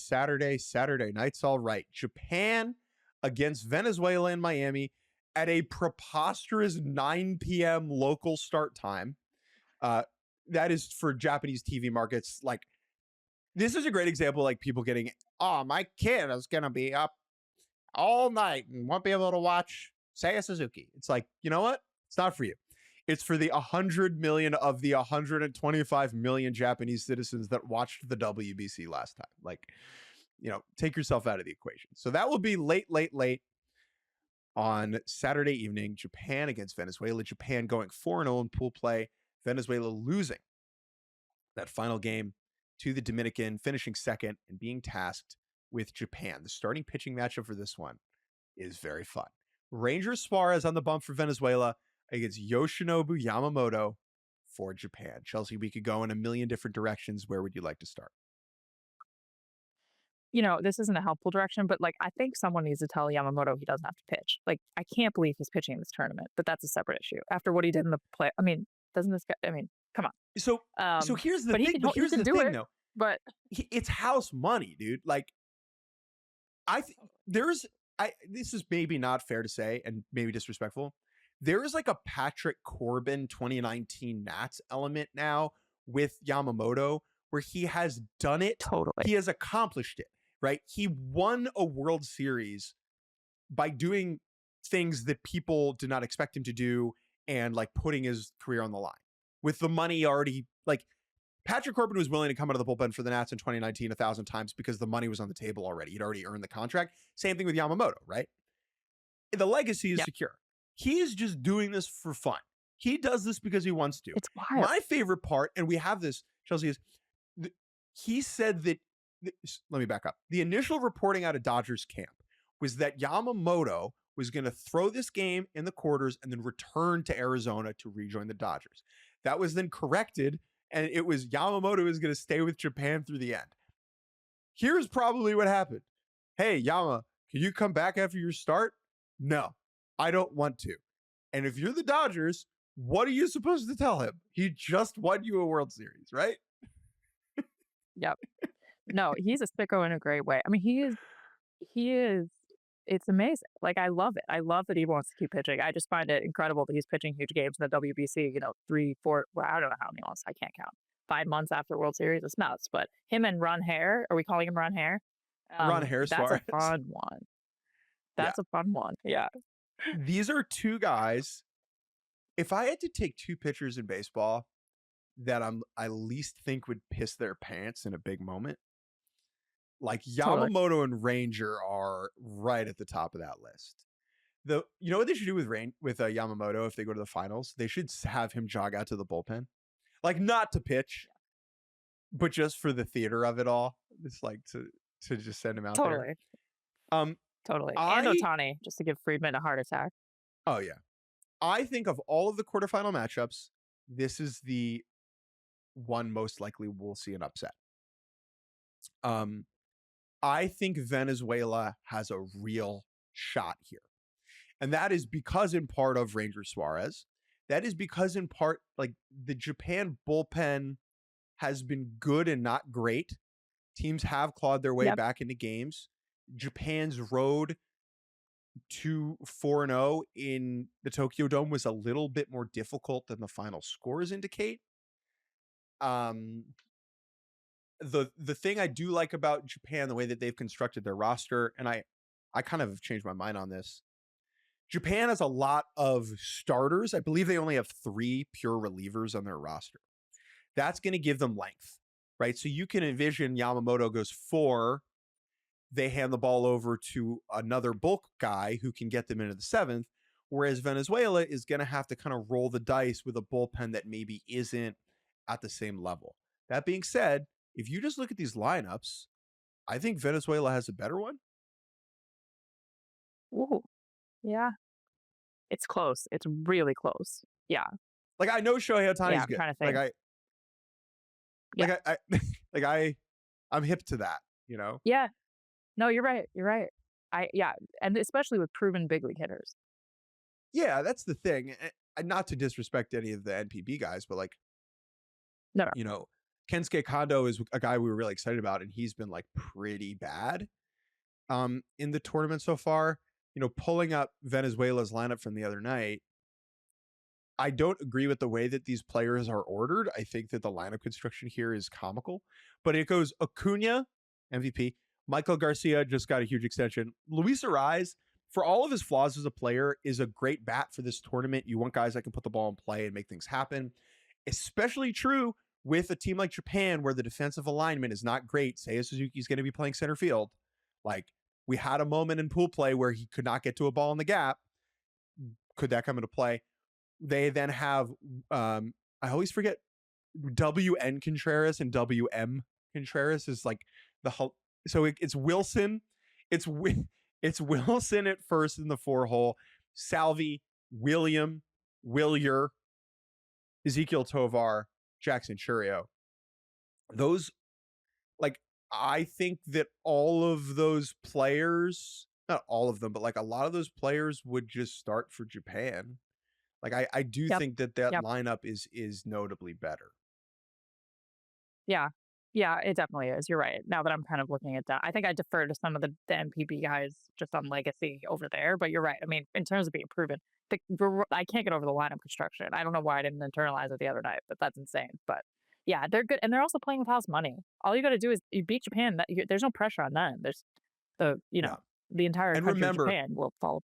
night's all right. Japan against Venezuela in Miami at a preposterous 9 p.m. local start time. That is for Japanese TV markets. Like, this is a great example, like people getting, oh, my kid is going to be up all night and won't be able to watch Seiya Suzuki. It's like, you know what? It's not for you. It's for the 100 million of the 125 million Japanese citizens that watched the WBC last time. Like, take yourself out of the equation. So that will be late on Saturday evening. Japan against Venezuela. Japan going 4-0 in pool play. Venezuela losing that final game to the Dominican, finishing second and being tasked with Japan. The starting pitching matchup for this one is very fun. Ranger Suárez on the bump for Venezuela against Yoshinobu Yamamoto for Japan. Chelsea, we could go in a million different directions. Where would you like to start? This isn't a helpful direction, but like I think someone needs to tell Yamamoto he doesn't have to pitch. Like, I can't believe he's pitching in this tournament, but that's a separate issue. After what he did in the play, I mean, doesn't this guy? I mean, come on. So here's the thing. Here's the thing, though. But It's house money, dude. Like, This is maybe not fair to say and maybe disrespectful. There is like a Patrick Corbin 2019 Nats element now with Yamamoto where he has done it. Totally. He has accomplished it, right? He won a World Series by doing things that people did not expect him to do and like putting his career on the line with the money already. Like Patrick Corbin was willing to come out of the bullpen for the Nats in 2019 1,000 times because the money was on the table already. He'd already earned the contract. Same thing with Yamamoto, right? The legacy is secure. He is just doing this for fun. He does this because he wants to. It's wild. My favorite part, and we have this, Chelsea, is he said that, let me back up. The initial reporting out of Dodgers camp was that Yamamoto was going to throw this game in the quarters and then return to Arizona to rejoin the Dodgers. That was then corrected, and it was Yamamoto is going to stay with Japan through the end. Here's probably what happened. Hey, Yama, can you come back after your start? No, I don't want to. And if you're the Dodgers, what are you supposed to tell him? He just won you a World Series, right? Yep. No, he's a sicko in a great way. I mean, he is, it's amazing. Like, I love it. I love that he wants to keep pitching. I just find it incredible that he's pitching huge games in the WBC, 3, 4, well, I don't know how many months. I can't count. 5 months after World Series. It's nuts. But him and Ron Hare, are we calling him Ron Hare? Ranger Suárez. That's a fun one. That's a fun one. Yeah. These are two guys. If I had to take two pitchers in baseball that I least think would piss their pants in a big moment, like Yamamoto and Ranger are right at the top of that list. You know what they should do with Yamamoto if they go to the finals? They should have him jog out to the bullpen, like not to pitch, but just for the theater of it all. It's like to just send him out there. Totally. And Ohtani, just to give Friedman a heart attack. Oh yeah. I think of all of the quarterfinal matchups, this is the one most likely we'll see an upset. I think Venezuela has a real shot here. And that is because in part of Ranger Suárez. That is because in part, like the Japan bullpen has been good and not great. Teams have clawed their way back into games. Japan's road to 4-0 in the Tokyo Dome was a little bit more difficult than the final scores indicate. The thing I do like about Japan, the way that they've constructed their roster, and I kind of changed my mind on this. Japan has a lot of starters. I believe they only have 3 pure relievers on their roster. That's going to give them length, right? So you can envision Yamamoto goes 4. They hand the ball over to another bulk guy who can get them into the 7th, whereas Venezuela is going to have to kind of roll the dice with a bullpen that maybe isn't at the same level. That being said, if you just look at these lineups, I think Venezuela has a better one. Ooh, yeah. It's close. It's really close. Yeah. Like I know Shohei Ohtani's I'm good. trying to think. I'm hip to that, you know? Yeah. No, you're right. You're right. And especially with proven big league hitters. Yeah, that's the thing. And not to disrespect any of the NPB guys, but like, no. You know, Kensuke Kondo is a guy we were really excited about, and he's been like pretty bad in the tournament so far. You know, pulling up Venezuela's lineup from the other night, I don't agree with the way that these players are ordered. I think that the lineup construction here is comical, but it goes Acuna, MVP. Michael Garcia just got a huge extension. Luis Arraez, for all of his flaws as a player, is a great bat for this tournament. You want guys that can put the ball in play and make things happen. Especially true with a team like Japan, where the defensive alignment is not great. Seiya Suzuki's going to be playing center field. Like, we had a moment in pool play where he could not get to a ball in the gap. Could that come into play? They then have, I always forget, WN Contreras and WM Contreras is like it's Wilson. It's Wilson at first in the 4-hole. Salvi, William, Willier, Ezekiel Tovar, Jackson Churio. Those, like, I think that all of those players, not all of them, but like a lot of those players would just start for Japan. Like, I do think that lineup is notably better. Yeah. Yeah, it definitely is. You're right. Now that I'm kind of looking at that, I think I defer to some of the NPB guys just on legacy over there. But you're right. I mean, in terms of being proven, I can't get over the lineup construction. I don't know why I didn't internalize it the other night, but that's insane. But yeah, they're good, and they're also playing with house money. All you got to do is you beat Japan. There's no pressure on them. There's the Yeah. the entire And country of remember, Japan will follow.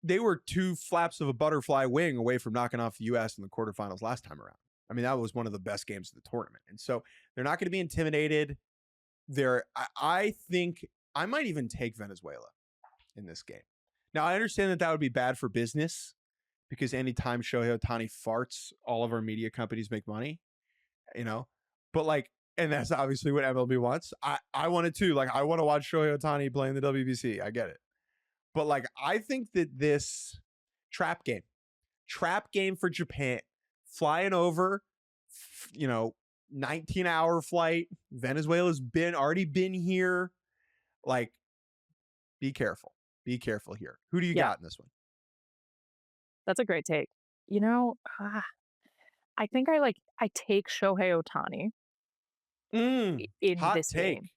they were 2 flaps of a butterfly wing away from knocking off the U.S. in the quarterfinals last time around. I mean, that was one of the best games of the tournament. And so they're not going to be intimidated. I think I might even take Venezuela in this game. Now, I understand that would be bad for business because anytime Shohei Ohtani farts, all of our media companies make money, but and that's obviously what MLB wants. I want it too. I want to watch Shohei Ohtani playing the WBC. I get it. But I think that this trap game for Japan, flying over, 19-hour flight. Venezuela's already been here. Be careful. Be careful here. Who do you got in this one? That's a great take. I think I take Shohei Ohtani in Hot this take. game.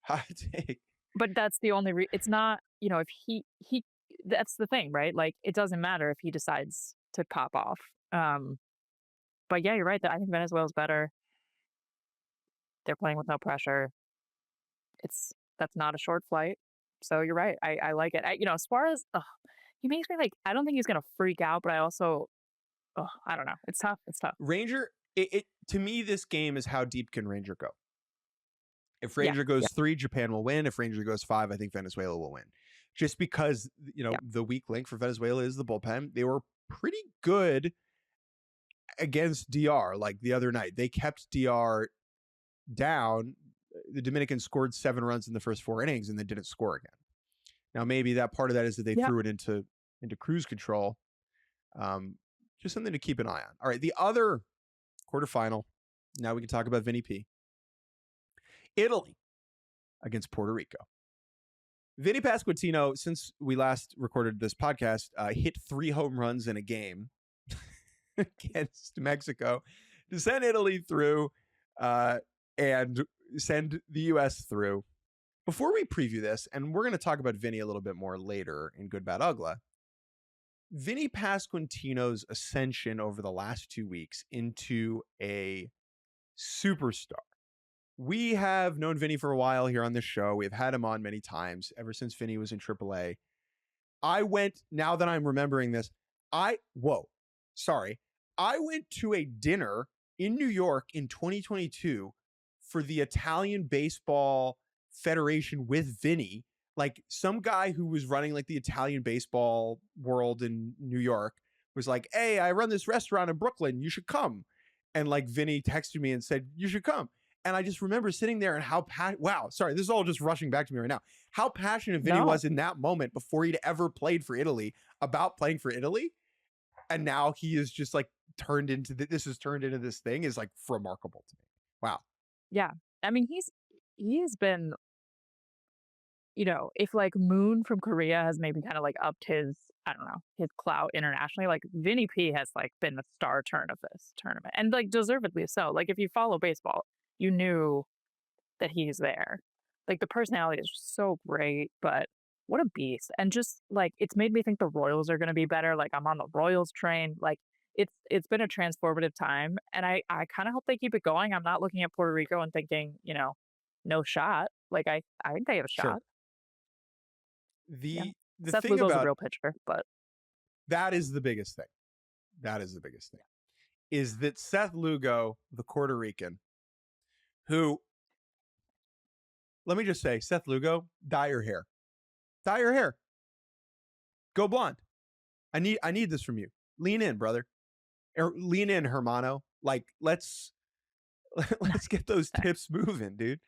Hot take. But that's the only it's not, if he that's the thing, right? It doesn't matter if he decides to pop off. But yeah, you're right. I think Venezuela's better. They're playing with no pressure. That's not a short flight. So you're right. I like it. Suarez, he makes me I don't think he's gonna freak out, but I also, I don't know. It's tough. It's tough. Ranger, to me, this game is how deep can Ranger go? If Ranger goes 3, Japan will win. If Ranger goes 5, I think Venezuela will win. Just because, the weak link for Venezuela is the bullpen. They were pretty good against DR the other night. They kept DR down. The Dominicans scored 7 runs in the first 4 innings and then didn't score again. Now, maybe that part of that is that they threw it into cruise control. Just something to keep an eye on. All right, the other quarterfinal. Now we can talk about Vinnie P. Italy against Puerto Rico. Vinnie Pasquantino, since we last recorded this podcast, hit 3 home runs in a game against Mexico to send Italy through and send the U.S. through. Before we preview this, and we're going to talk about Vinnie a little bit more later in Good, Bad, Uggla, Vinnie Pasquantino's ascension over the last 2 weeks into a superstar. We have known Vinnie for a while here on this show. We've had him on many times ever since Vinnie was in AAA. Now that I'm remembering this, I went to a dinner in New York in 2022 for the Italian Baseball Federation with Vinnie. Some guy who was running the Italian baseball world in New York was like, "Hey, I run this restaurant in Brooklyn. You should come." And Vinnie texted me and said, "You should come." And I just remember sitting there and this is all just rushing back to me right now. How passionate Vinnie was in that moment before he'd ever played for Italy about playing for Italy. And now he is just turned into this thing is remarkable to me. Wow. Yeah. I mean, he's been, if Moon from Korea has maybe kind of upped his, I don't know, his clout internationally, Vinnie P has been the star turn of this tournament, and deservedly so. If you follow baseball, you knew that he's there. The personality is just so great, but what a beast. And just it's made me think the Royals are going to be better. I'm on the Royals train. It's been a transformative time, and I kind of hope they keep it going. I'm not looking at Puerto Rico and thinking, no shot. I think they have a shot. Sure. The Seth thing Lugo's about a real pitcher, but that is the biggest thing. Is that Seth Lugo, the Puerto Rican, who, let me just say, Seth Lugo, dye your hair. Go blonde. I need this from you. Lean in, brother. Lean in, Hermano. Let's get those tips moving, dude.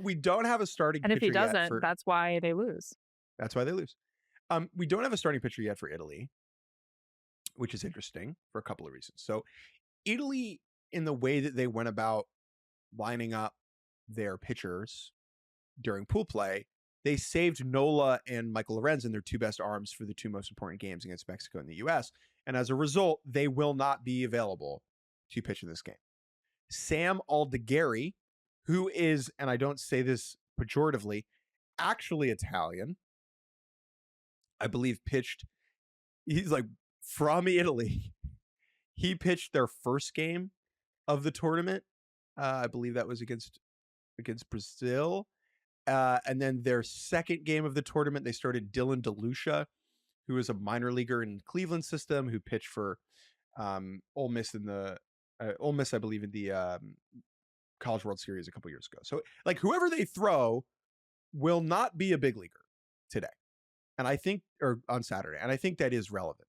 We don't have a starting pitcher yet. And if he doesn't, that's why they lose. We don't have a starting pitcher yet for Italy, which is interesting for a couple of reasons. So Italy, in the way that they went about lining up their pitchers during pool play, they saved Nola and Michael Lorenzen, their 2 best arms, for the 2 most important games against Mexico and the U.S. And as a result, they will not be available to pitch in this game. Sam Aldegheri who is, and I don't say this pejoratively, actually Italian. I believe he's like from Italy. He pitched their first game of the tournament. I believe that was against Brazil. And then their second game of the tournament, they started Dylan DeLucia, who is a minor leaguer in Cleveland system, who pitched for Ole Miss Ole Miss, I believe, in the College World Series a couple years ago. So, like, whoever they throw will not be a big leaguer today, and I think, or on Saturday, and I think that is relevant.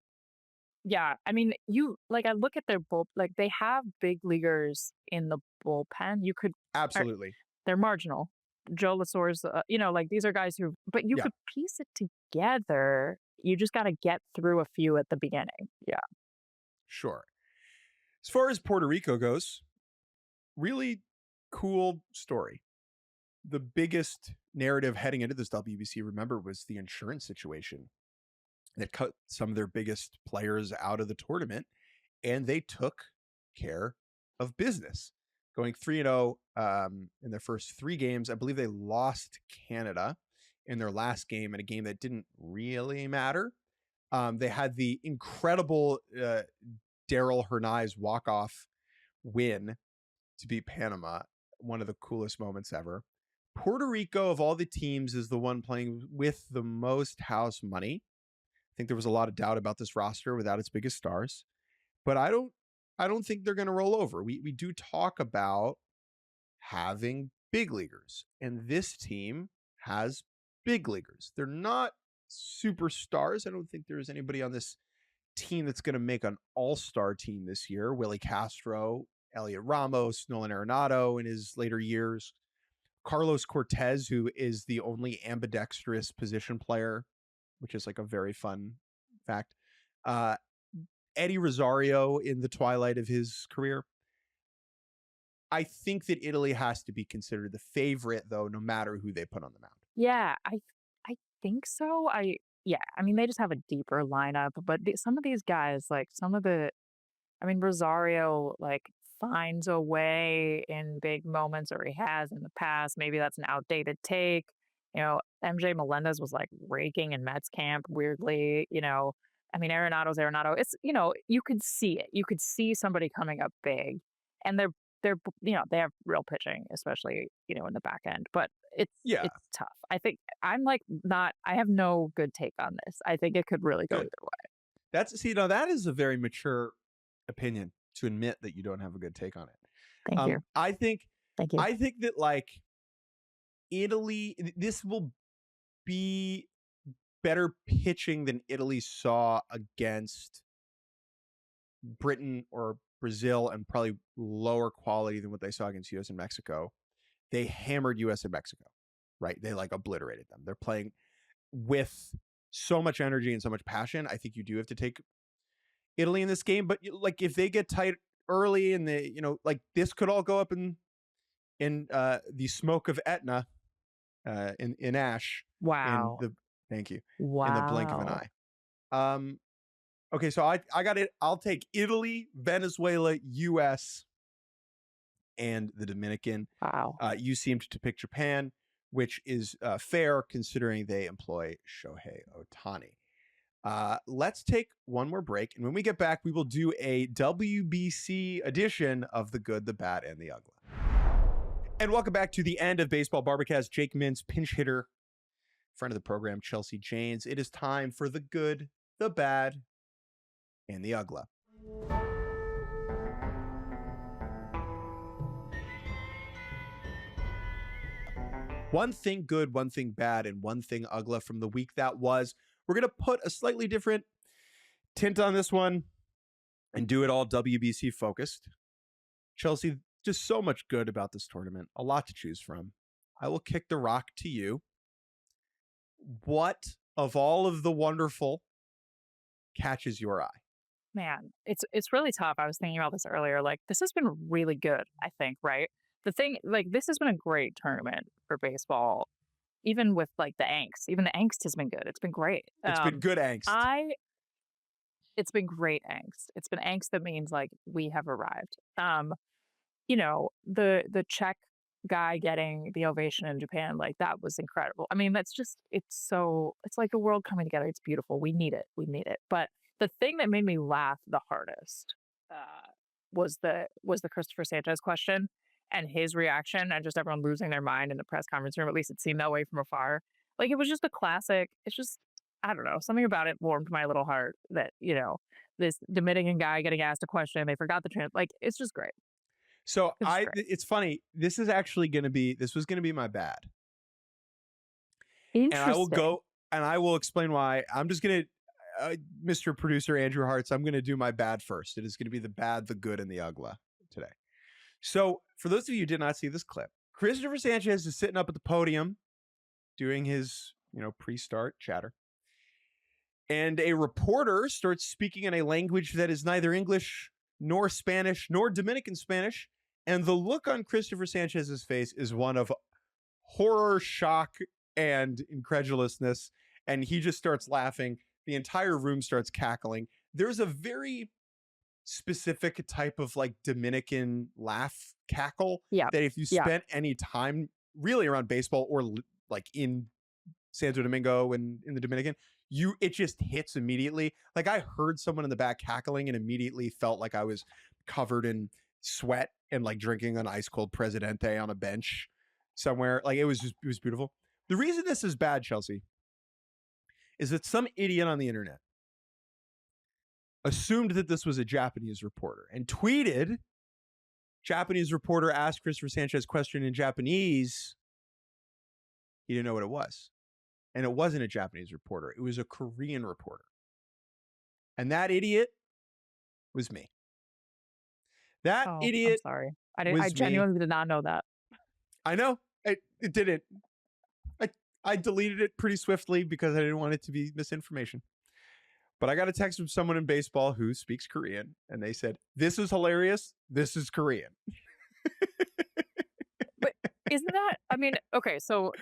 Yeah, I mean, I look at their like they have big leaguers in the bullpen. Absolutely. They're marginal. Joe Lasor's, like these are guys but you could piece it together. You just got to get through a few at the beginning. Yeah. Sure. As far as Puerto Rico goes, really cool story. The biggest narrative heading into this WBC, remember, was the insurance situation that cut some of their biggest players out of the tournament, and they took care of business, going 3-0 in their first 3 games. I believe they lost Canada in their last game, in a game that didn't really matter. They had the incredible Daryl Hernai's walk-off win to beat Panama, one of the coolest moments ever. Puerto Rico, of all the teams, is the one playing with the most house money. I think there was a lot of doubt about this roster without its biggest stars, but I don't think they're going to roll over. We do talk about having big leaguers, and this team has big leaguers. They're not superstars. I don't think there's anybody on this team that's going to make an all-star team this year. Willie Castro, Elliot Ramos, Nolan Arenado in his later years, Carlos Cortez, who is the only ambidextrous position player, which is like a very fun fact. Eddie Rosario in the twilight of his career. I think that Italy has to be considered the favorite, though, no matter who they put on the mound. Yeah, I think so. I mean, they just have a deeper lineup, but some of these guys, Rosario, like, finds a way in big moments, or he has in the past. Maybe that's an outdated take. MJ Melendez was like raking in Mets camp weirdly. Arenado's Arenado. It's, you could see it. You could see somebody coming up big, and they have real pitching, especially in the back end. But it's tough. I think I have no good take on this. I think it could really go either way. That is a very mature opinion, to admit that you don't have a good take on it. Thank you. Thank you. I think that, like, Italy, this will be better pitching than Italy saw against Britain or Brazil, and probably lower quality than what they saw against US and Mexico. They hammered US and Mexico, right? They like obliterated them. They're playing with so much energy and so much passion. I think you do have to take Italy in this game, but like, if they get tight early, and this could all go up in the smoke of Etna, in ash. Wow. Thank you. Wow. In the blink of an eye. Okay, so I got it. I'll take Italy, Venezuela, US, and the Dominican. Wow. You seemed to pick Japan, which is fair considering they employ Shohei Ohtani. Let's take one more break, and when we get back, we will do a WBC edition of The Good, the Bad, and the Ugly. And welcome back to the end of Baseball Barbacast. Jake Mintz, pinch hitter, friend of the program, Chelsea Janes. It is time for The Good, the Bad, and the Uggla. One thing good, one thing bad, and one thing Uggla from the week that was. We're going to put a slightly different tint on this one and do it all WBC focused. Chelsea, just so much good about this tournament. A lot to choose from. I will kick the rock to you. What of all of the wonderful catches your eye? Man, it's really tough. I was thinking about this earlier. Like, this has been really good, I think, right? The thing, like, this has been a great tournament for baseball, even with, like, the angst. Even the angst has been good. It's been great. It's been good angst. It's been great angst. It's been angst that means, like, we have arrived. The Czech guy getting the ovation in Japan, like, that was incredible. I mean, that's just it's like the world coming together. It's beautiful. We need it. We need it. But the thing that made me laugh the hardest, was the Christopher Sanchez question and his reaction and just everyone losing their mind in the press conference room. At least it seemed that way from afar. Like, it was just a classic. It's just, I don't know, something about it warmed my little heart that, this Dominican guy getting asked a question, they forgot the like, it's just great. So It's just great. it's funny. This was going to be my bad. And Interesting. I will explain why. I'm just going to, Mr. Producer Andrew Hartz, I'm going to do my bad first. It is going to be the bad, the good, and the ugla today. So for those of you who did not see this clip, Christopher Sanchez is sitting up at the podium doing his, pre-start chatter. And a reporter starts speaking in a language that is neither English nor Spanish nor Dominican Spanish. And the look on Christopher Sanchez's face is one of horror, shock, and incredulousness. And he just starts laughing. The entire room starts cackling. There's a very specific type of like Dominican laugh cackle that if you spent any time really around baseball or like in Santo Domingo and in the Dominican, it just hits immediately. Like I heard someone in the back cackling and immediately felt like I was covered in sweat and like drinking an ice cold Presidente on a bench somewhere. Like it was beautiful. The reason this is bad, Chelsea, is that some idiot on the internet assumed that this was a Japanese reporter and tweeted, Japanese reporter asked Christopher Sanchez question in Japanese. He didn't know what it was. And it wasn't a Japanese reporter. It was a Korean reporter. And that idiot was me. That idiot. I'm sorry. I genuinely did not know that. I know. It didn't. I deleted it pretty swiftly because I didn't want it to be misinformation. But I got a text from someone in baseball who speaks Korean, and they said, "This is hilarious. This is Korean." But isn't that, I mean, okay, so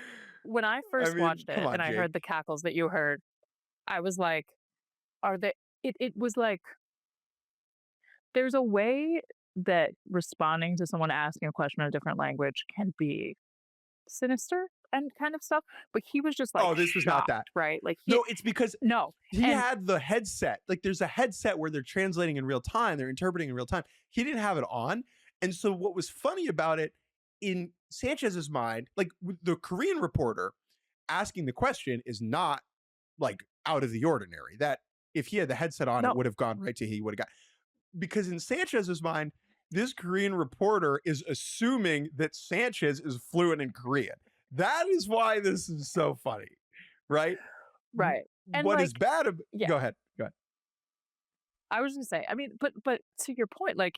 when I first watched it and I heard the cackles that you heard, I was like, it was like, there's a way that responding to someone asking a question in a different language can be sinister and kind of stuff. But he was just like, oh, this was shocked, not that. right? Like, no, it's because he and had the headset. Like there's a headset where they're translating in real time. They're interpreting in real time. He didn't have it on. And so what was funny about it in Sanchez's mind, like the Korean reporter asking the question is not like out of the ordinary. That if he had the headset on, it would have gone right to he would have got. Because in Sanchez's mind, this Korean reporter is assuming that Sanchez is fluent in Korean. That is why this is so funny, right? Right. And what is bad about Go ahead. I was gonna say, I mean, but to your point, like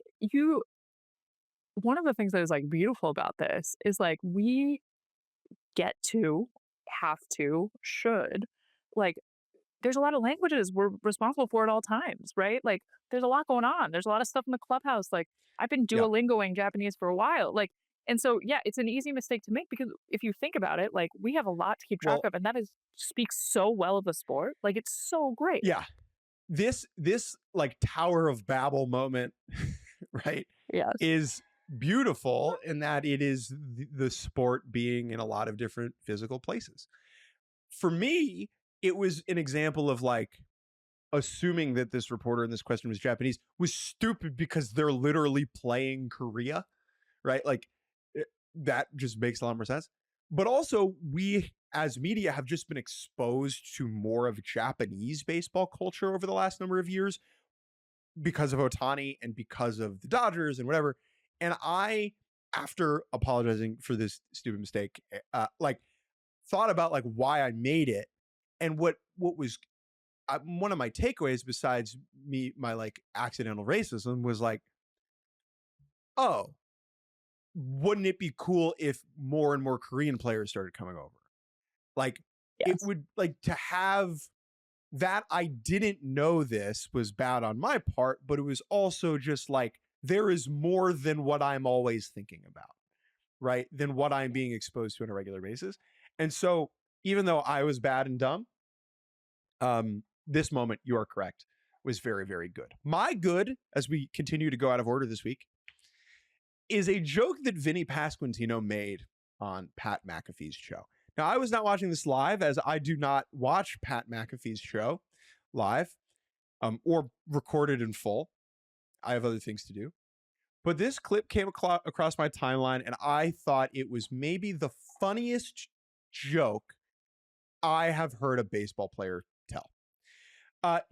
one of the things that is like beautiful about this is like we get to, have to, should, like there's a lot of languages we're responsible for at all times, right? Like there's a lot going on. There's a lot of stuff in the clubhouse. Like I've been Duolingoing Japanese for a while. Like, and so it's an easy mistake to make because if you think about it, like we have a lot to keep track of, and that speaks so well of the sport. Like it's so great. Yeah. This like Tower of Babel moment, right? Yes. Is beautiful in that it is the sport being in a lot of different physical places. For me, it was an example of like assuming that this reporter in this question was Japanese was stupid because they're literally playing Korea, right? Like that just makes a lot more sense. But also we as media have just been exposed to more of Japanese baseball culture over the last number of years because of Ohtani and because of the Dodgers and whatever. And I, after apologizing for this stupid mistake, like thought about like why I made it. And what was one of my takeaways besides my like accidental racism was like, oh, wouldn't it be cool if more and more Korean players started coming over? Like it would like to have that. I didn't know this was bad on my part, but it was also just like, there is more than what I'm always thinking about, right? Than what I'm being exposed to on a regular basis. And so even though I was bad and dumb, this moment, you are correct, was very, very good. My good, as we continue to go out of order this week, is a joke that Vinnie Pasquantino made on Pat McAfee's show. Now, I was not watching this live, as I do not watch Pat McAfee's show live or recorded in full. I have other things to do. But this clip came across my timeline, and I thought it was maybe the funniest joke I have heard a baseball player tell.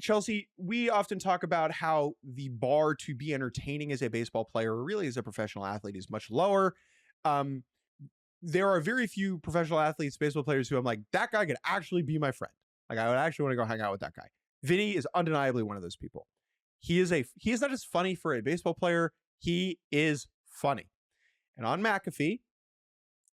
Chelsea, we often talk about how the bar to be entertaining as a baseball player, or really as a professional athlete, is much lower. There are very few professional athletes, baseball players, who I'm like, that guy could actually be my friend. Like, I would actually want to go hang out with that guy. Vinny is undeniably one of those people. He is not just funny for a baseball player, he is funny. And on McAfee,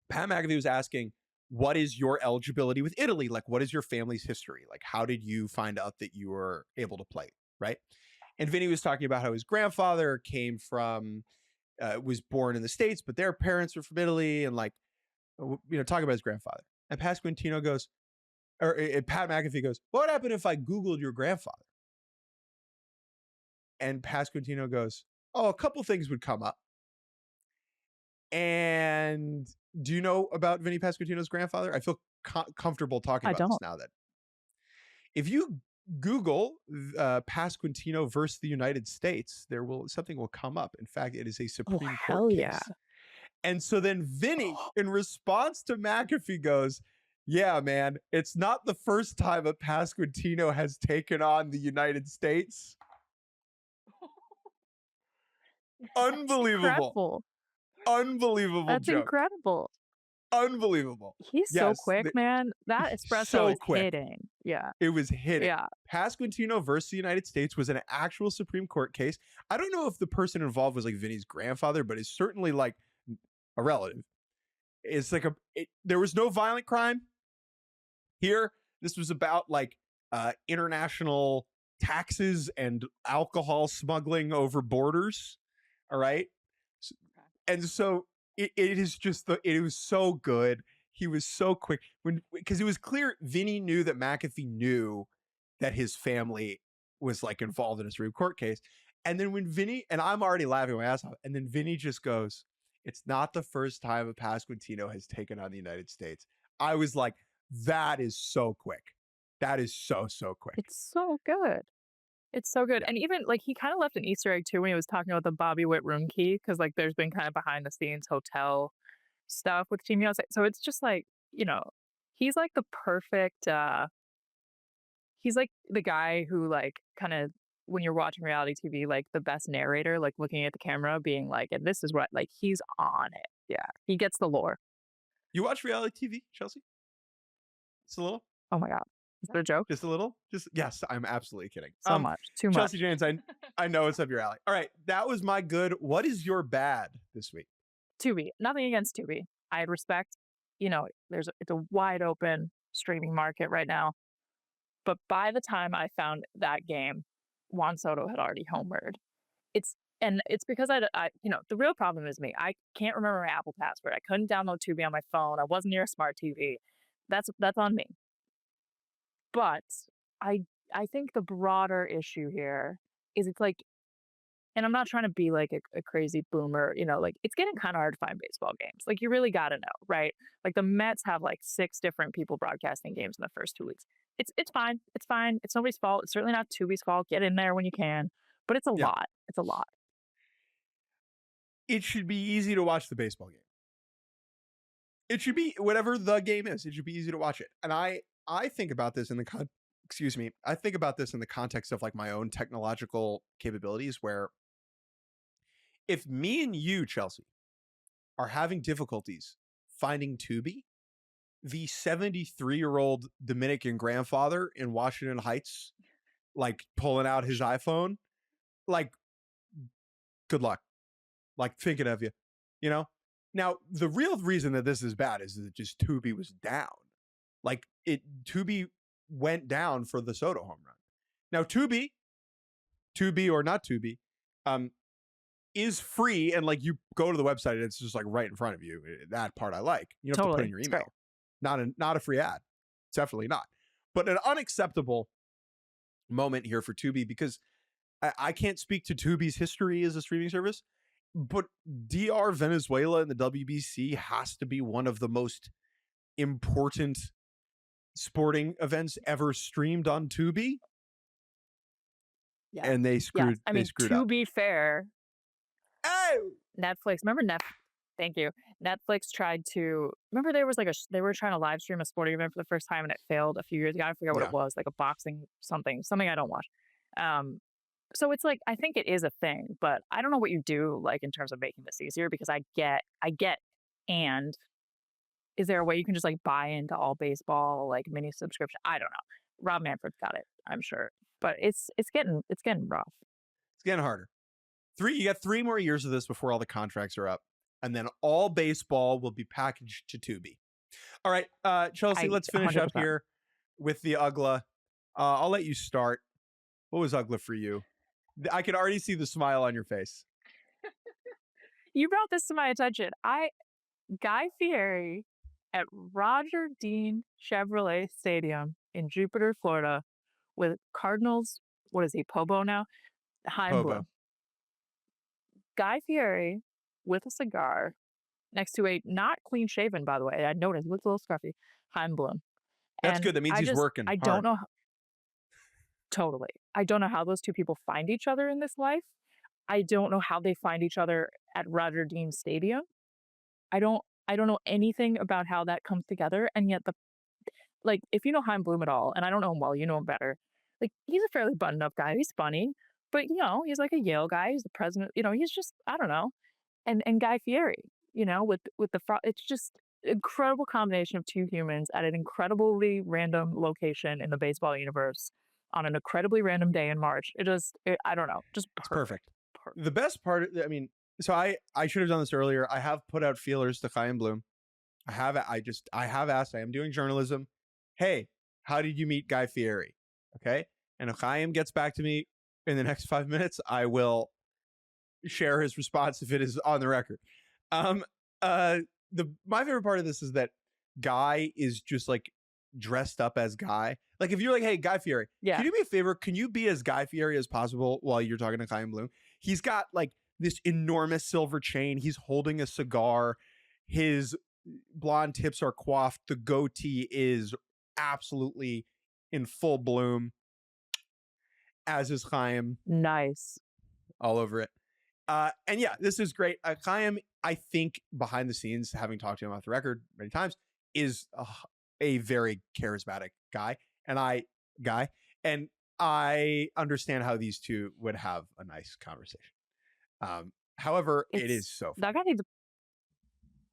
Pat McAfee was asking, what is your eligibility with Italy? Like, what is your family's history? Like, how did you find out that you were able to play, right? And Vinny was talking about how his grandfather came from, was born in the States, but their parents were from Italy, and like, talking about his grandfather. And Pasquantino goes, Pat McAfee goes, what would happen if I Googled your grandfather? And Pasquantino goes, oh, a couple things would come up. And do you know about Vinnie Pasquantino's grandfather? I feel comfortable talking about this now. That if you Google Pasquantino versus the United States, something will come up. In fact, it is a Supreme Court case. Yeah. And so then Vinny, in response to McAfee, goes, yeah, man, it's not the first time a Pasquantino has taken on the United States. Unbelievable. Unbelievable. That's joke. Incredible. Unbelievable. He's so quick, man. That espresso is hitting. Yeah. It was hitting. Yeah. Pasquantino versus the United States was an actual Supreme Court case. I don't know if the person involved was like Vinny's grandfather, but it's certainly like a relative. It's like there was no violent crime here. This was about like international taxes and alcohol smuggling over borders. All right. And so it was so good. He was so quick because it was clear Vinny knew that McAfee knew that his family was like involved in a Supreme Court case. And then when Vinny, and I'm already laughing my ass off, and then Vinny just goes, it's not the first time a Pasquantino has taken on the United States. I was like, that is so quick. That is so quick. It's so good. It's so good. Yeah. And even like he kind of left an Easter egg too when he was talking about the Bobby Witt room key, because like there's been kind of behind the scenes hotel stuff with Team USA. So it's just like, he's like the perfect he's like the guy who like kind of, when you're watching reality TV, like the best narrator, like looking at the camera being like, and this is what, like, he's on it. Yeah. He gets the lore. You watch reality TV, Chelsea? Just a little? Oh my God. Is that a joke? Just a little? Yes, I'm absolutely kidding. So much. Too much. Chelsea James, I know it's up your alley. All right. That was my good. What is your bad this week? Tubi. Nothing against Tubi. I respect, it's a wide open streaming market right now. But by the time I found that game, Juan Soto had already homered. It's because I the real problem is me. I can't remember my Apple password. I couldn't download Tubi on my phone. I wasn't near a smart TV. That's on me. But I think the broader issue here is it's like, and I'm not trying to be like a crazy boomer, like it's getting kind of hard to find baseball games. Like you really got to know, right? Like the Mets have like 6 different people broadcasting games in the first 2 weeks. It's fine. It's fine. It's nobody's fault. It's certainly not Tubi's fault. Get in there when you can. But it's a lot. It's a lot. It should be easy to watch the baseball game. It should be whatever the game is. It should be easy to watch it. And I think about this in the I think about this in the context of like my own technological capabilities, where if me and you, Chelsea, are having difficulties finding Tubi, the 73-year-old Dominican grandfather in Washington Heights, like pulling out his iPhone, like, good luck. Like thinking of you, Now, the real reason that this is bad is that just Tubi was down. Like Tubi went down for the Soto home run. Now, Tubi or not Tubi, is free, and like you go to the website and it's just like right in front of you. That part I like. You don't have to put in your email. Not a free ad. It's definitely not. But an unacceptable moment here for Tubi, because I can't speak to Tubi's history as a streaming service. But DR Venezuela in the WBC has to be one of the most important sporting events ever streamed on Tubi. Yeah. And they screwed. I they mean, screwed to up. be fair, Oh, Netflix. Remember Thank you. Netflix tried to. Remember there was like they were trying to live stream a sporting event for the first time and it failed a few years ago. I forget what yeah. it was, like a boxing something I don't watch. Um, so it's like I think it is a thing, but I don't know what you do like in terms of making this easier because I get and is there a way you can just like buy into all baseball like mini subscription? I don't know. Rob Manfred's got it, I'm sure, but it's getting rough. It's getting harder. You got 3 more years of this before all the contracts are up, and then all baseball will be packaged to Tubi. All right, Chelsea, let's finish 100%. up here with the Uggla. I'll let you start. What was Uggla for you? I can already see the smile on your face. You brought this to my attention. Guy Fieri at Roger Dean Chevrolet Stadium in Jupiter, Florida, with Cardinals. What is he? Pobo now. Hyun Pobo. Blum. Guy Fieri with a cigar next to a not clean shaven, by the way. I noticed he looks a little scruffy. Hyun Blum. That's And good. That means he's working. I don't know. Totally. I don't know how those two people find each other in this life. I don't know how they find each other at Roger Dean Stadium. I don't know anything about how that comes together. And yet like if you know Hyun Bloom at all, and I don't know him well, you know him better. Like he's a fairly buttoned up guy. He's funny, but he's like a Yale guy. He's the president. He's just I don't know. And Guy Fieri, with it's just incredible combination of two humans at an incredibly random location in the baseball universe on an incredibly random day in March. I don't know, just perfect. The best part, I mean, so I should have done this earlier. I have put out feelers to Hyun Bloom. I have asked. I am doing journalism. Hey, how did you meet Guy Fieri? Okay, and if Hyun gets back to me in the next 5 minutes, I will share his response if it is on the record. My favorite part of this is that Guy is just like dressed up as Guy. Like if you're like, hey, Guy Fieri, Yeah. can you do me a favor? Can you be as Guy Fieri as possible while you're talking to Hyun Bloom? He's got like this enormous silver chain. He's holding a cigar. His blonde tips are coiffed. The goatee is absolutely in full bloom, as is Chaim. Nice. All over it. And yeah, this is great. Chaim, I think behind the scenes, having talked to him off the record many times, is a very charismatic guy. And I understand how these two would have a nice conversation. However, it is so fun.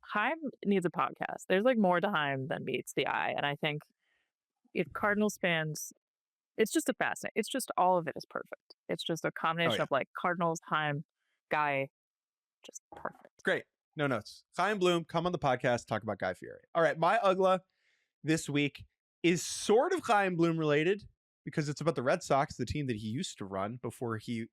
Chaim needs a podcast. There's like more to Chaim than meets the eye. And I think if Cardinals fans, it's just all of it is perfect. It's just a combination of like Cardinals, Chaim, Guy, just perfect. Great. No notes. Hyun Bloom, come on the podcast, talk about Guy Fieri. All right, my Uggla this week is sort of Hyun Bloom related because it's about the Red Sox, the team that he used to run before he,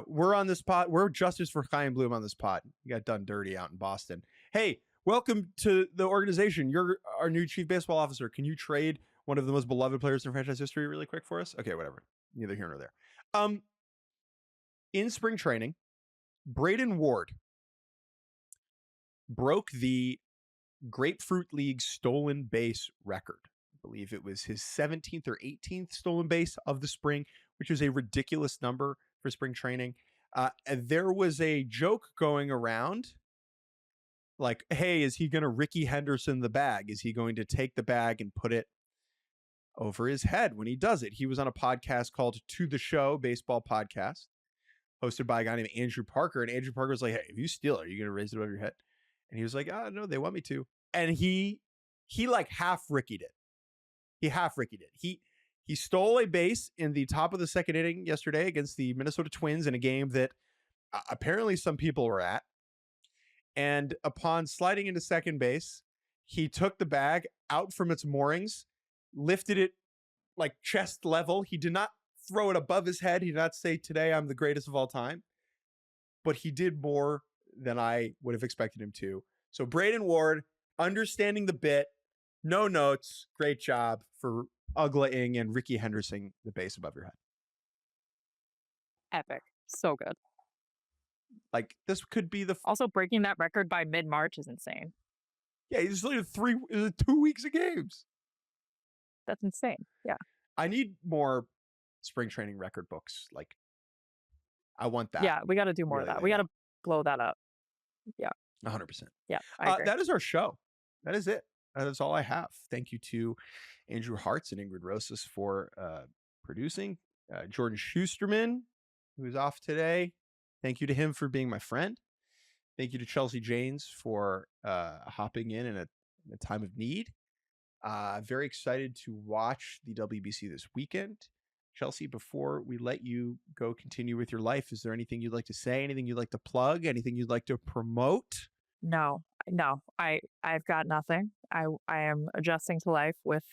we're on this pod. We're justice for Hyun Bloom on this pod. He got done dirty out in Boston. Hey, welcome to the organization. You're our new chief baseball officer. Can you trade one of the most beloved players in franchise history really quick for us? Okay, whatever. Neither here nor there. In spring training, Braden Ward broke the Grapefruit League stolen base record. I believe it was his 17th or 18th stolen base of the spring, which is a ridiculous number for spring training. And there was a joke going around like, hey, is he going to Ricky Henderson the bag? Is he going to take the bag and put it over his head when he does it? He was on a podcast called To The Show, baseball podcast, hosted by a guy named Andrew Parker. And Andrew Parker was like, hey, if you steal it, are you going to raise it above your head? And he was like, oh, no, they want me to. And he like half Rickied it. He stole a base in the top of the second inning yesterday against the Minnesota Twins in a game that apparently some people were at. And upon sliding into second base, he took the bag out from its moorings, lifted it like chest level. He did not throw it above his head. He did not say, today I'm the greatest of all time. But he did more than I would have expected him to. So Braden Ward, understanding the bit, no notes, great job for Uggla-ing and Ricky Henderson the base above your head. Epic. So good. Like, this could be the Also, breaking that record by mid-March is insane. yeah. He's only 2 weeks of games. That's insane. Yeah. I need more spring training record books. Like, I want that. Yeah, we got to do more of Really that. We got to blow that up. Yeah. 100%. Yeah, I agree. That is our show. That is it. That is all I have. Thank you to Andrew Hartz and Ingrid Rosas for producing. Jordan Schusterman, who's off today. Thank you to him for being my friend. Thank you to Chelsea Janes for hopping in a time of need. Very excited to watch the WBC this weekend. Chelsea, before we let you go continue with your life, is there anything you'd like to say? Anything you'd like to plug? Anything you'd like to promote? No, I've got nothing. I am adjusting to life with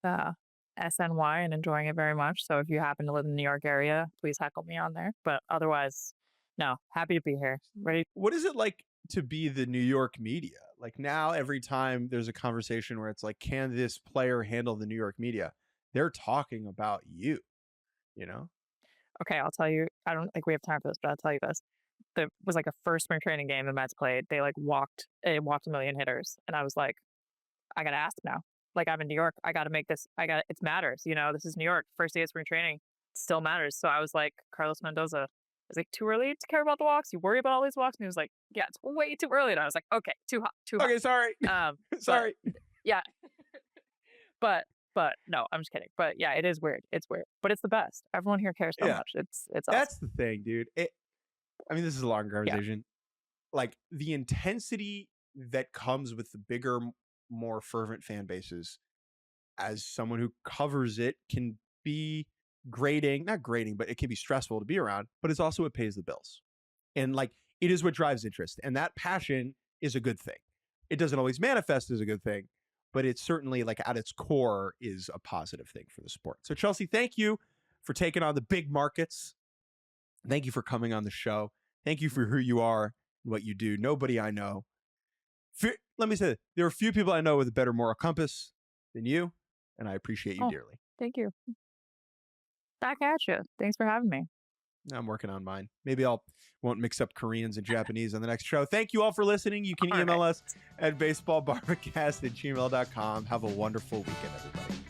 SNY and enjoying it very much. So if you happen to live in the New York area, please heckle me on there. But otherwise, no, happy to be here. Ready? What is it like to be the New York media? Like, now every time there's a conversation where it's like, can this player handle the New York media? They're talking about you, you know? Okay, I'll tell you. I don't think we have time for this, but I'll tell you this. There was like a first spring training game the Mets played. They like walked a million hitters. And I was like, I got to ask now. Like, I'm in New York. I got to make this. It matters. You know, this is New York. First day of spring training. It still matters. So I was like, Carlos Mendoza, is it too early to care about the walks? You worry about all these walks? And he was like, yeah, it's way too early. And I was like, okay, too hot. Okay, sorry. Sorry. Yeah. but no, I'm just kidding. But yeah, it is weird. It's weird. But it's the best. Everyone here cares so much. It's awesome. That's the thing, dude. I mean, this is a long conversation. Yeah. Like, the intensity that comes with the bigger, more fervent fan bases, as someone who covers it, can be not grating, but it can be stressful to be around, but it's also what pays the bills. And like, it is what drives interest. And that passion is a good thing. It doesn't always manifest as a good thing, but it's certainly, like, at its core is a positive thing for the sport. So Chelsea, thank you for taking on the big markets. Thank you for coming on the show. Thank you for who you are and what you do. Nobody I know. Let me say that there are few people I know with a better moral compass than you, and I appreciate you dearly. Thank you. Back at you. Thanks for having me. I'm working on mine. Maybe won't mix up Koreans and Japanese on the next show. Thank you all for listening. You can email us at baseballbarbacast@gmail.com. Have a wonderful weekend, everybody.